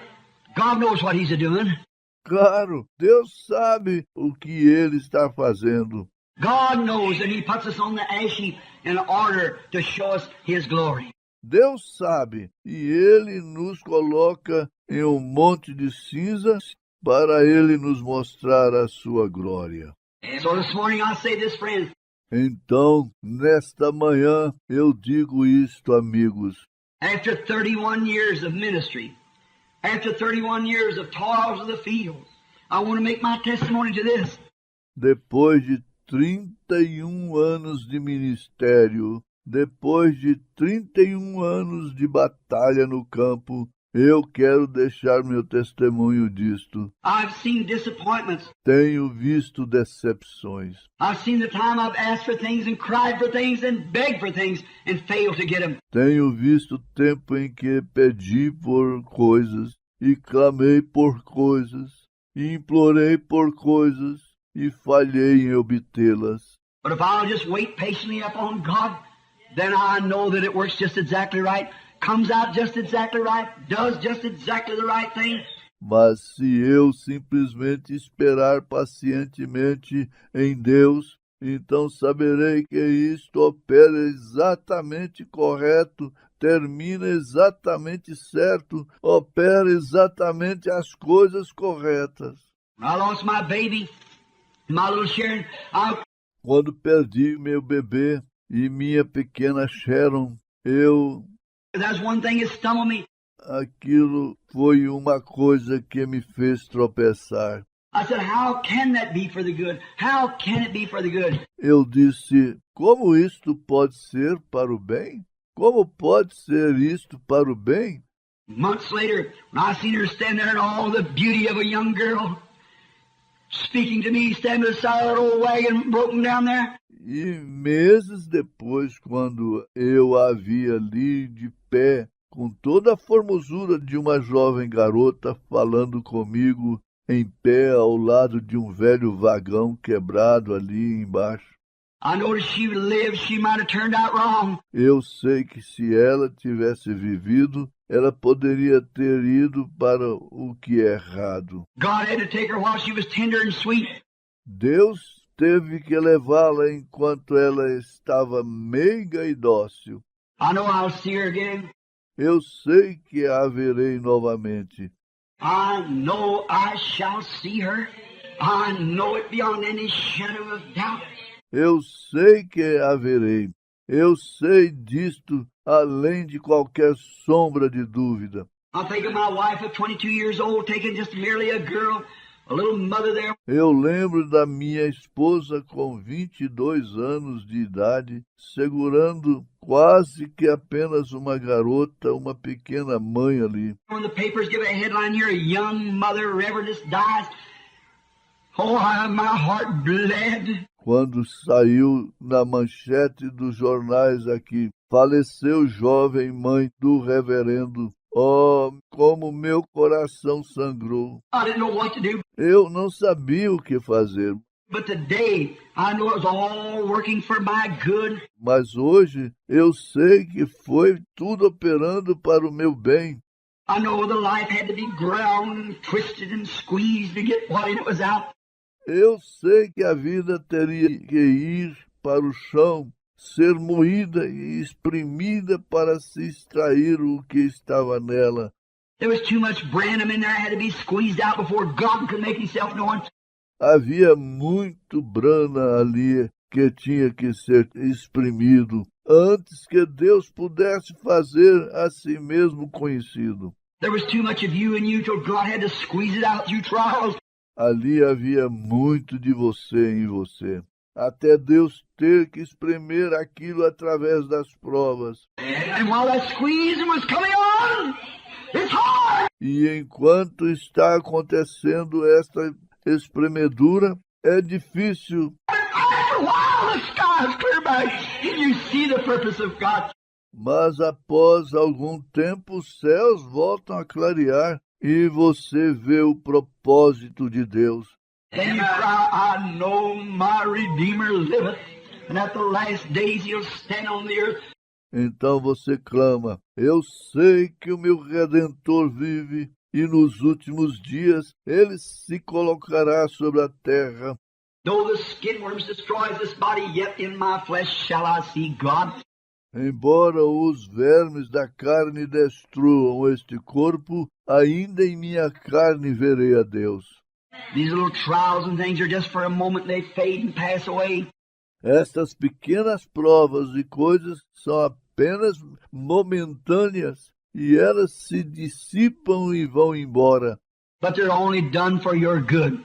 God knows what He's doing. Claro, Deus sabe o que Ele está fazendo. God knows that He puts us on the ash heap in order to show us His glory. Deus sabe, e Ele nos coloca em um monte de cinzas para Ele nos mostrar a sua glória. So this morning I say this, friends. Então, nesta manhã, eu digo isto, amigos. After 31 years of ministry, after 31 years of toils of the fields, I want to make my testimony to this. Depois de 31 anos de ministério, depois de 31 anos de batalha no campo, eu quero deixar meu testemunho disto. I've seen disappointments. Tenho visto decepções. I've seen the time I've asked for things and cried for things and begged for things and failed to get them. Tenho visto tempo em que pedi por coisas e clamei por coisas e implorei por coisas e falhei em obtê-las. But if I'll just wait patiently upon God, then I know that it works just exactly right, comes out just exactly right, does just exactly the right thing. Mas se eu simplesmente esperar pacientemente em Deus, então saberei que isto opera exatamente correto, termina exatamente certo, opera exatamente as coisas corretas. I lost my baby, my little Sharon. Quando perdi meu bebê e minha pequena Sharon, That's one thing that stumbled me. aquilo foi uma coisa que me fez tropeçar. I said, how can that be for the good? How can it be for the good? Eu disse, como isto pode ser para o bem? Como pode ser isto para o bem? Months later, when I seen her stand there in all the beauty of a young girl, speaking to me, standing beside that old wagon broken down there. E meses depois, quando eu a vi ali de pé, com toda a formosura de uma jovem garota falando comigo, em pé ao lado de um velho vagão quebrado ali embaixo. I noticed she would live, she might have turned out wrong. Eu sei que se ela tivesse vivido, ela poderia ter ido para o que é errado. God had to take her while she was tender and sweet. Deus teve que levá-la enquanto ela estava meiga e dócil. I know I'll see her again. Eu sei que a verei novamente. I know I shall see her. I know it beyond any shadow of doubt. Eu sei que a verei. Eu sei disto além de qualquer sombra de dúvida. I think of my wife of 22 years old taking just merely a girl, a little mother there. Eu lembro da minha esposa com 22 anos de idade, segurando quase que apenas uma garota, uma pequena mãe ali. When the papers give a headline here, a young mother reverendess dies. Oh, my heart bled. Quando saiu na manchete dos jornais aqui, faleceu jovem mãe do reverendo. Oh, como meu coração sangrou. I didn't know what to do. Eu não sabia o que fazer. But today, I know it was all working for my good. Mas hoje eu sei que foi tudo operando para o meu bem. I know the life had to be ground and twisted and squeezed to get what in it was out. Eu sei que a vida teria que ir para o chão, ser moída e exprimida para se extrair o que estava nela. There was too much Branham in there. It had to be squeezed out before God could make himself known. Havia muito Brana ali que tinha que ser exprimido antes que Deus pudesse fazer a si mesmo conhecido. There was too much of you in you till God had to squeeze it out through trials. Ali havia muito de você em você, até Deus ter que espremer aquilo através das provas. And while that squeezing was coming on, it's hard. E enquanto está acontecendo esta espremedura, é difícil. After a while, the skies clear back and you see the purpose of God. Mas após algum tempo, os céus voltam a clarear e você vê o propósito de Deus. And you cry, I know my Redeemer liveth, and at the last days he'll stand on the earth. Então você clama, eu sei que o meu Redentor vive, e nos últimos dias ele se colocará sobre a terra. Though the skin worms destroys this body, yet in my flesh shall I see God. Embora os vermes da carne destruam este corpo, ainda em minha carne verei a Deus. These little trials and things are just for a moment, they fade and pass away. Estas pequenas provas e coisas são apenas momentâneas e elas se dissipam e vão embora. But they're only done for your good.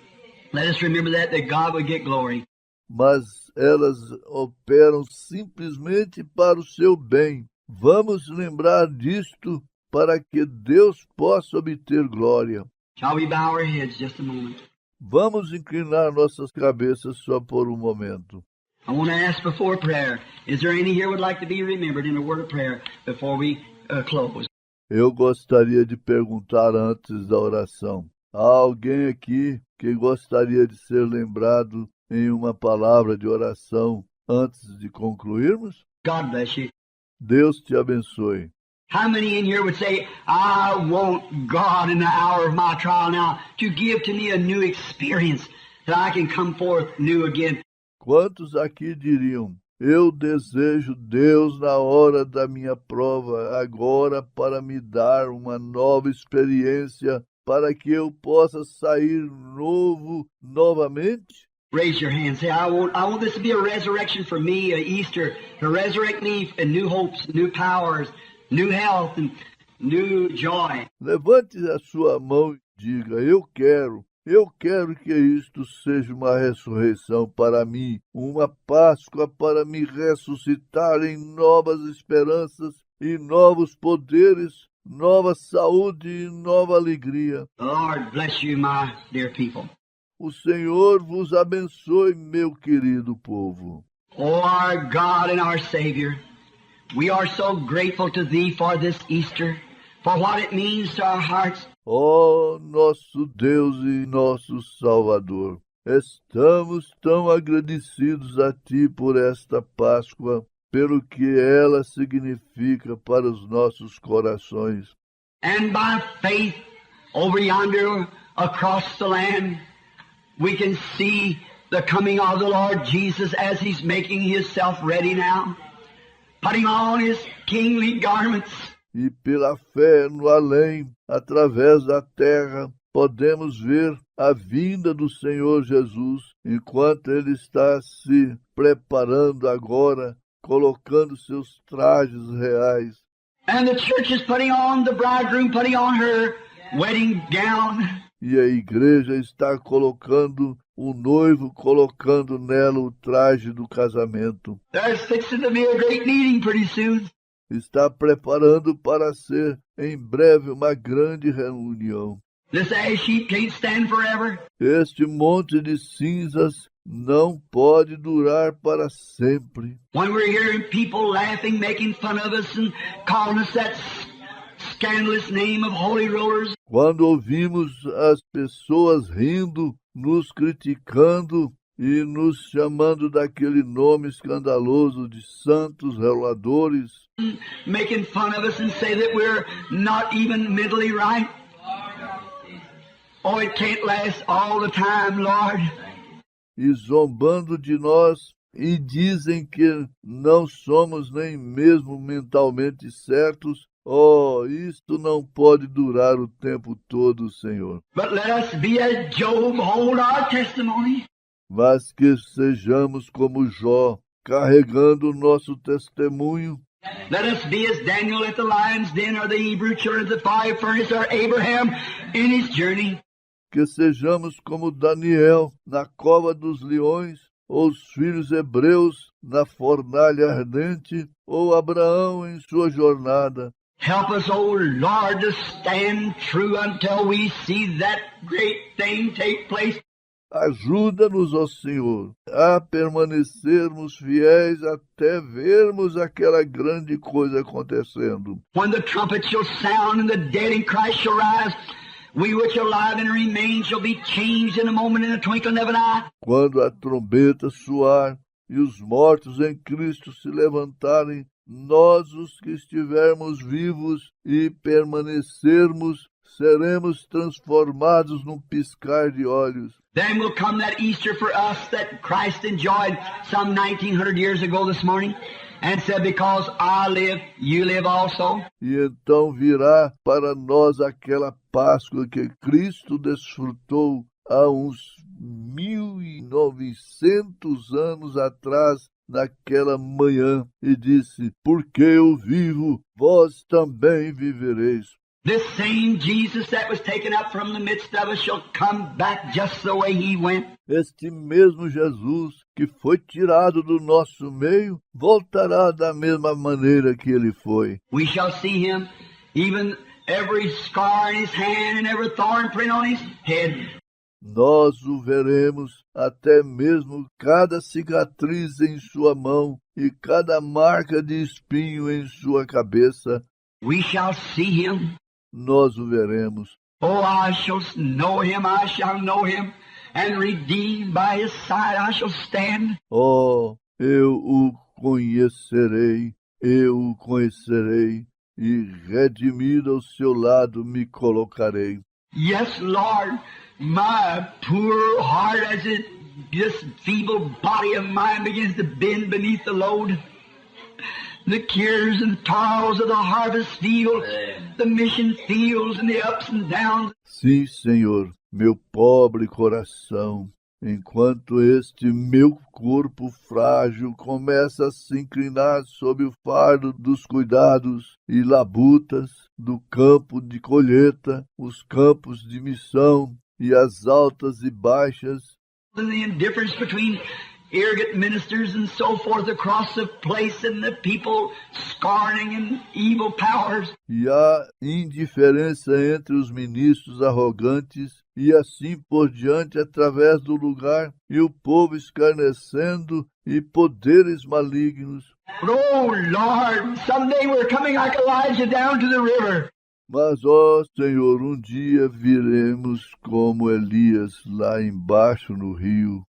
Let us remember that God would get glory. Mas elas operam simplesmente para o seu bem. Vamos lembrar disto para que Deus possa obter glória. Shall we bow our heads just a moment? Vamos inclinar nossas cabeças só por um momento. I want to ask before prayer, is there any here would like to be remembered in a word of prayer before we close? Eu gostaria de perguntar antes da oração. Há alguém aqui que gostaria de ser lembrado em uma palavra de oração antes de concluirmos? God bless you. Deus te abençoe. How many in here would say, I want God in the hour of my trial now to give to me a new experience that I can come forth new again? Quantos aqui diriam, eu desejo Deus na hora da minha prova, agora para me dar uma nova experiência, para que eu possa sair novo novamente? Raise your hand. Say, I want this to be a resurrection for me, a Easter, to resurrect me in new hopes, new powers, new health, and new joy. Levante a sua mão e diga: eu quero que isto seja uma ressurreição para mim, uma Páscoa para me ressuscitar em novas esperanças e novos poderes, nova saúde e nova alegria. The Lord bless you, my dear people. O Senhor vos abençoe, meu querido povo. Oh, our God and our Savior, we are so grateful to Thee for this Easter, for what it means to our hearts. Ó nosso Deus e nosso Salvador, estamos tão agradecidos a Ti por esta Páscoa, pelo que ela significa para os nossos corações. And by faith, over yonder, across the land, we can see the coming of the Lord Jesus as He's making Himself ready now, putting on His kingly garments. E pela fé no além, através da terra, podemos ver a vinda do Senhor Jesus, enquanto Ele está se preparando agora, colocando seus trajes reais. And the church is putting on the bridegroom, putting on her wedding gown. E a igreja está colocando o noivo, colocando nela o traje do casamento. There's fixing to be a great meeting pretty soon. Está preparando para ser em breve uma grande reunião. This ash heap can't stand forever. Este monte de cinzas não pode durar para sempre. When we're hearing people laughing, making fun of us and calling us that scandalous name of holy rollers. Quando ouvimos as pessoas rindo, nos criticando e nos chamando daquele nome escandaloso de santos reladores, Making fun of us and say that we're not even mentally right. Oh, it can't last all the time, Lord. e zombando de nós, e dizem que não somos nem mesmo mentalmente certos. Oh, isto não pode durar o tempo todo, Senhor. But let us be as Job, hold our testimony. Mas que sejamos como Jó, carregando o nosso testemunho. Let us be as Daniel at the lion's den, or the Hebrew children at the fire furnace, or Abraham in his journey. Que sejamos como Daniel na cova dos leões, ou os filhos hebreus na fornalha ardente, ou Abraão em sua jornada. Help us, O Lord, to stand true until we see that great thing take place. Ajuda-nos, ó Senhor, a permanecermos fiéis até vermos aquela grande coisa acontecendo. When the trumpet shall sound and the dead in Christ shall rise, we which are alive and remain shall be changed in a moment, in a twinkling of an eye. Quando a trombeta soar e os mortos em Cristo se levantarem, nós, os que estivermos vivos e permanecermos, seremos transformados num piscar de olhos. Then will come that Easter for us that Christ enjoyed some 1900 years ago this morning and said, because I live, you live also. E então virá para nós aquela Páscoa que Cristo desfrutou há uns 1900 anos atrás, naquela manhã, e disse: porque eu vivo, vós também vivereis. This same Jesus that was taken up from the midst of us shall come back just the way he went. Este mesmo Jesus que foi tirado do nosso meio, voltará da mesma maneira que ele foi. We shall see him, even every scar in his hand and every thorn print on his head. Nós o veremos, até mesmo cada cicatriz em sua mão e cada marca de espinho em sua cabeça. We shall see him. Nós o veremos. Oh, I shall know him, and redeemed by his side I shall stand. Oh, eu o conhecerei, e redimido ao seu lado me colocarei. Yes, Lord, my poor heart, as this feeble body of mine begins to bend beneath the load. The cares and toils of the harvest field, the mission fields and the ups and downs. Sim, Senhor, meu pobre coração, enquanto este meu corpo frágil começa a se inclinar sob o fardo dos cuidados e labutas do campo de colheita, os campos de missão e as altas e baixas, And the indifference between arrogant ministers and so forth across the place and the people scorning and evil powers. e a indiferença entre os ministros arrogantes e assim por diante através do lugar, e o povo escarnecendo e poderes malignos. But oh Lord, someday we're coming like Elijah down to the river. Mas, ó Senhor, um dia viremos como Elias lá embaixo no rio.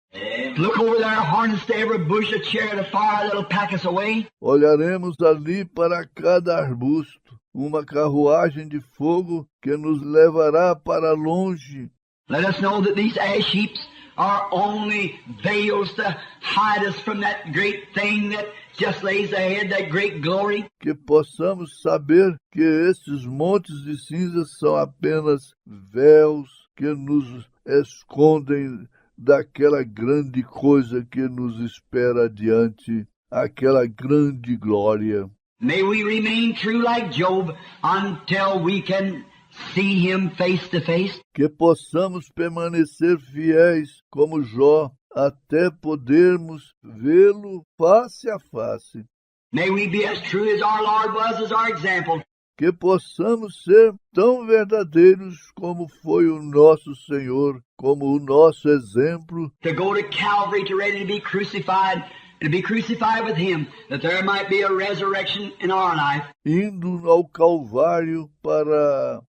Look over there, harness to every bush, a chariot of fire that'll pack us away. Olharemos ali para cada arbusto, uma carruagem de fogo que nos levará para longe. Let us know that these ash heaps are only veils to hide us from that great thing that just lays ahead, that great glory. Que possamos saber que esses montes de cinzas são apenas véus que nos escondem daquela grande coisa que nos espera adiante, aquela grande glória. May we remain true like Job until we can see him face to face. Que possamos permanecer fiéis como Jó até podermos vê-lo face a face. May we be as true as our Lord was as our example. Que possamos ser tão verdadeiros como foi o nosso Senhor, como o nosso exemplo, To go to Calvary to ready to be crucified and to be crucified with him, that there might be a resurrection in our life. indo ao Calvário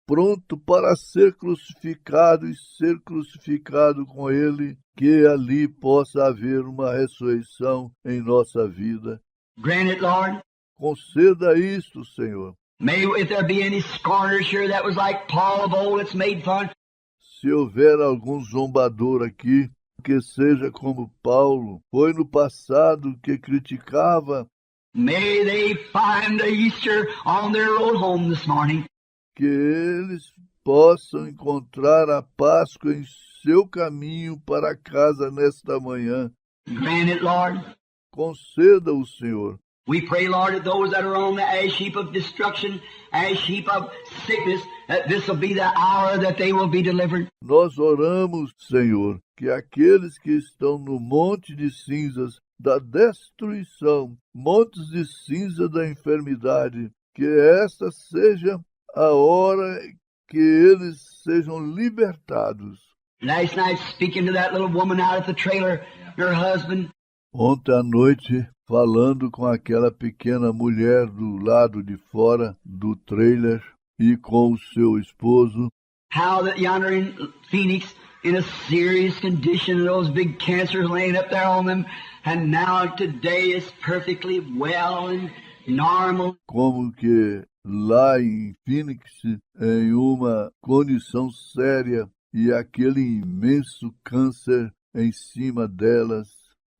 pronto para ser crucificado e ser crucificado com Ele, que ali possa haver uma ressurreição em nossa vida. Grant it, Lord. Conceda isto, Senhor. May, if there be any scorners here that was like Paul of old that's made fun, Se houver algum zombador aqui, que seja como Paulo, foi no passado que criticava, may they find the Easter on their road home this morning. que eles possam encontrar a Páscoa em seu caminho para casa nesta manhã. Grant it, Lord. Conceda-o, Senhor. We pray, Lord, that those that are on the ash heap of destruction, ash heap of sickness, that this will be the hour that they will be delivered. Nós oramos, Senhor, que aqueles que estão no monte de cinzas da destruição, montes de cinza da enfermidade, que esta seja a hora que eles sejam libertados. Last night, speaking to that little woman out at the trailer, her husband, Ontem à noite, falando com aquela pequena mulher do lado de fora do trailer e com o seu esposo, how that yonder in Phoenix, in a serious condition, those big cancers laying up there on them, and now today is perfectly well and normal. como que lá em Phoenix, em uma condição séria, e aquele imenso câncer em cima delas,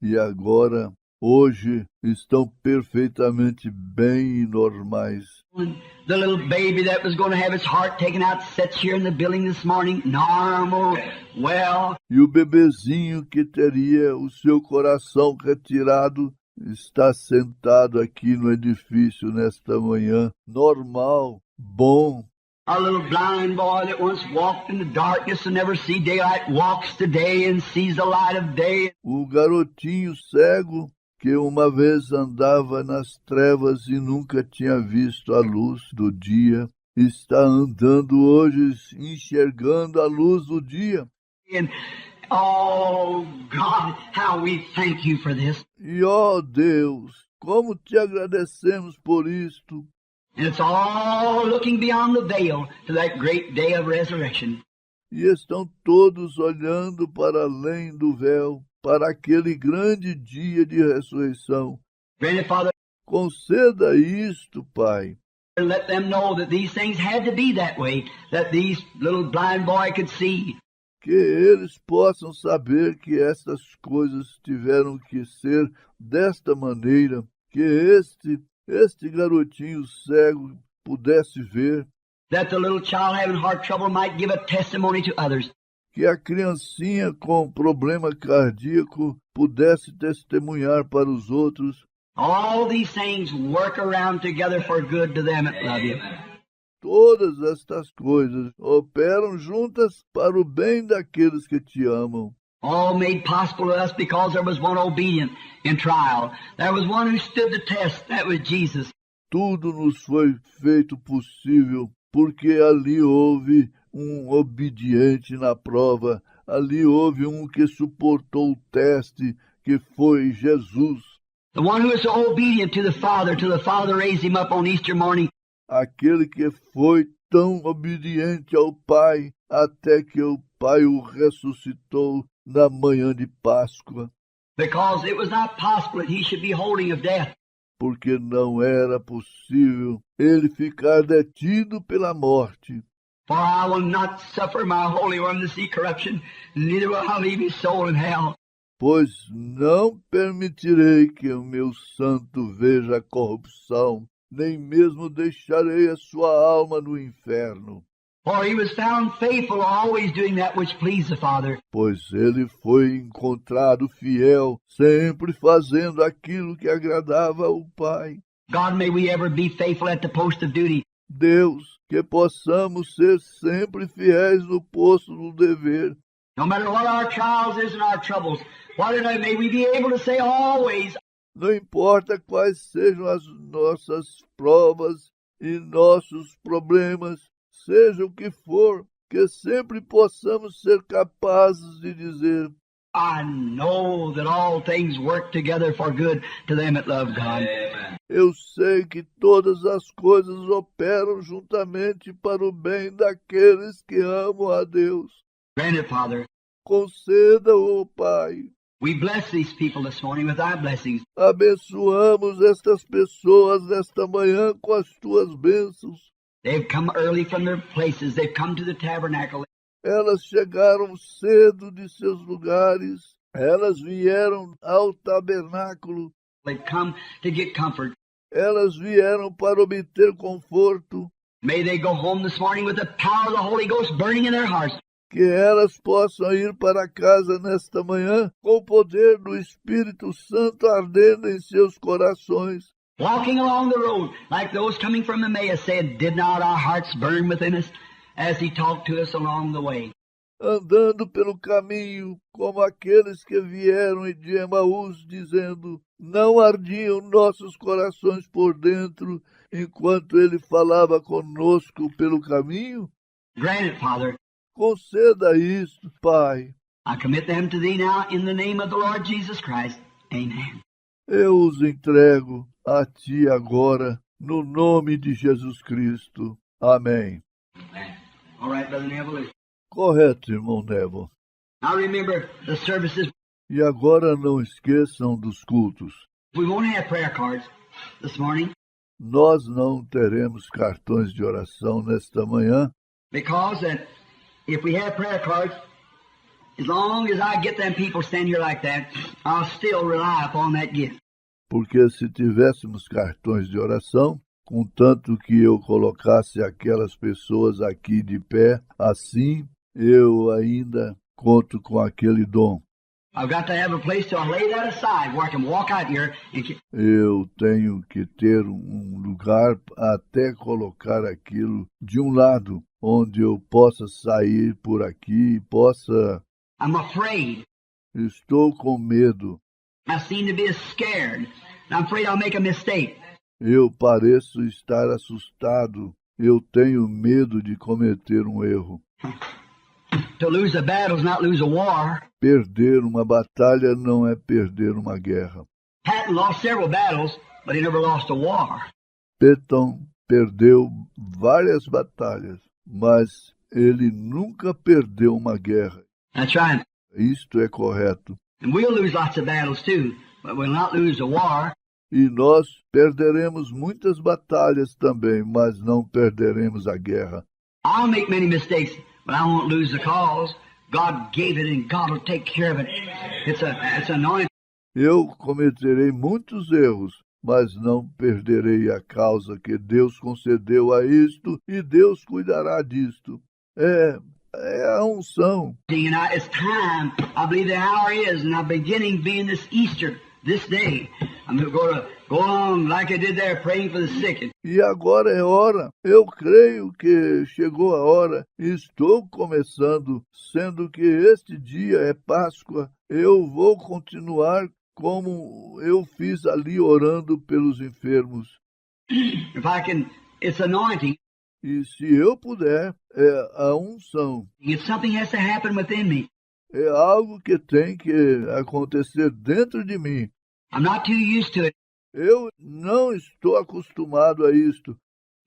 e agora, hoje, estão perfeitamente bem e normais. And the little baby that was going to have its heart taken out sits here in the building this morning, normal, well. E o bebezinho que teria o seu coração retirado está sentado aqui no edifício nesta manhã, normal, bom. Our little blind boy that once walked in the darkness and never see daylight walks today and sees the light of day. O garotinho cego que uma vez andava nas trevas e nunca tinha visto a luz do dia, está andando hoje enxergando a luz do dia. And oh God, how we thank you for this. E ó Deus, como te agradecemos por isto. And it's all looking beyond the veil to that great day of resurrection. E estão todos olhando para além do véu, para aquele grande dia de ressurreição. Granted, Father, Conceda isto, Pai, let them know that these things had to be that way, that these little blind boy could see. que eles possam saber que estas coisas tiveram que ser desta maneira, que este garotinho cego pudesse ver, That the little child having heart trouble might give a testimony to others. que a criancinha com problema cardíaco pudesse testemunhar para os outros. All these things work around together for good to them that love you. Todas estas coisas operam juntas para o bem daqueles que te amam. All made possible to us because there was one obedient in trial. There was one who stood the test. That was Jesus. Tudo nos foi feito possível porque ali houve obediente na prova. Ali houve que suportou o teste, que foi Jesus. The one who was obedient to the Father till the Father raised him up on Easter morning. Aquele que foi tão obediente ao Pai até que o Pai o ressuscitou na manhã de Páscoa. Because it was not possible that he should be holding of death. Porque não era possível ele ficar detido pela morte. For I will not suffer my Holy One to see corruption, neither will I leave his soul in hell. Pois não permitirei que o meu santo veja a corrupção, nem mesmo deixarei a sua alma no inferno. For he was found faithful, always doing that which pleased the Father. Pois ele foi encontrado fiel, sempre fazendo aquilo que agradava ao Pai. God, may we ever be faithful at the post of duty. Deus, que possamos ser sempre fiéis no posto do dever. No matter what our trials is and our troubles, may we be able to say always, Não importa quais sejam as nossas provas e nossos problemas, seja o que for, que sempre possamos ser capazes de dizer: I know that all things work together for good to them that love God. Eu sei que todas as coisas operam juntamente para o bem daqueles que amam a Deus. Grant it, Father. Conceda-o, Pai. We bless these people this morning with thy blessings. Abençoamos estas pessoas nesta manhã com as tuas bênçãos. They've come early from their places. They've come to the tabernacle. Elas chegaram cedo de seus lugares. Elas vieram ao tabernáculo. They've come to get comfort. Elas vieram para obter conforto. May they go home this morning with the power of the Holy Ghost burning in their hearts. Que elas possam ir para casa nesta manhã com o poder do Espírito Santo ardendo em seus corações. Walking along the road, like those coming from Emmaus said, did not our hearts burn within us as he talked to us along the way? Andando pelo caminho, como aqueles que vieram de Emaús, dizendo: não ardiam nossos corações por dentro, enquanto ele falava conosco pelo caminho? Grant it, Father. Conceda isto, Pai. I commit them to thee now in the name of the Lord Jesus Christ. Amen. Eu os entrego a ti agora, no nome de Jesus Cristo. Amém. All right, Brother Neville. Correto, irmão Neville. Now remember the services. E agora não esqueçam dos cultos. We won't have prayer cards this morning Nós não teremos cartões de oração nesta manhã, because if we have prayer cards, as long as I get them people stand here like that, I'll still rely upon that gift. porque se tivéssemos cartões de oração, contanto que eu colocasse aquelas pessoas aqui de pé, assim eu ainda conto com aquele dom. I've got to have a place to lay that aside where I can walk out here and Eu tenho que ter lugar até colocar aquilo de um lado, onde eu possa sair por aqui, possa... I'm afraid. Estou com medo. I seem to be scared. I'm afraid I'll make a mistake. Eu pareço estar assustado. Eu tenho medo de cometer um erro. To lose a battle is not lose a war. Perder uma batalha não é perder uma guerra. Patton lost several battles, but he never lost a war. Patton perdeu várias batalhas, mas ele nunca perdeu uma guerra. That's right. Isto é correto. And we'll lose lots of battles too, but we'll not lose a war. E nós perderemos muitas batalhas também, mas não perderemos a guerra. I'll make many mistakes, but I won't lose the cause. God gave it and God will take care of it. It's anointed. Eu cometerei muitos erros, mas não perderei a causa que Deus concedeu a isto, e Deus cuidará disto. É É a unção. And it's time, I believe the hour is, and I'm beginning being this Easter, this day. I'm going to go on like I did there, praying for the sick. E agora é hora. Eu creio que chegou a hora. Estou começando, sendo que este dia é Páscoa. Eu vou continuar como eu fiz ali orando pelos enfermos. If I can, it's anointing. E se eu puder, é a unção. If something has to happen within me, É algo que tem que acontecer dentro de mim. I'm not too used to it. Eu não estou acostumado a isto.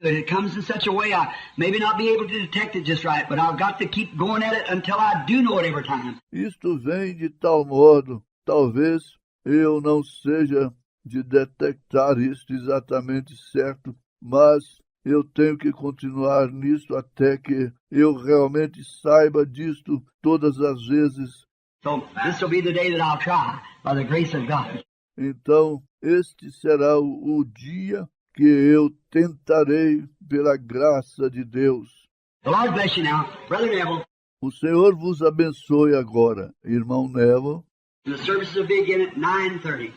It comes in such a way I maybe not be able to detect it just right, but I've got to keep going at it until I do know it every time. Isto vem de tal modo, talvez eu não seja de detectar isto exatamente certo, mas eu tenho que continuar nisto até que eu realmente saiba disto todas as vezes. So this will be the day that I'll try, by the grace of God. Então, este será o dia que eu tentarei pela graça de Deus. The Lord bless you now. Brother Neville, O Senhor vos abençoe agora, irmão Neville. the services will begin at 9:30.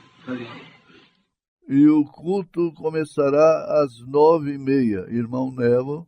E o culto começará às 9h30, irmão Neville.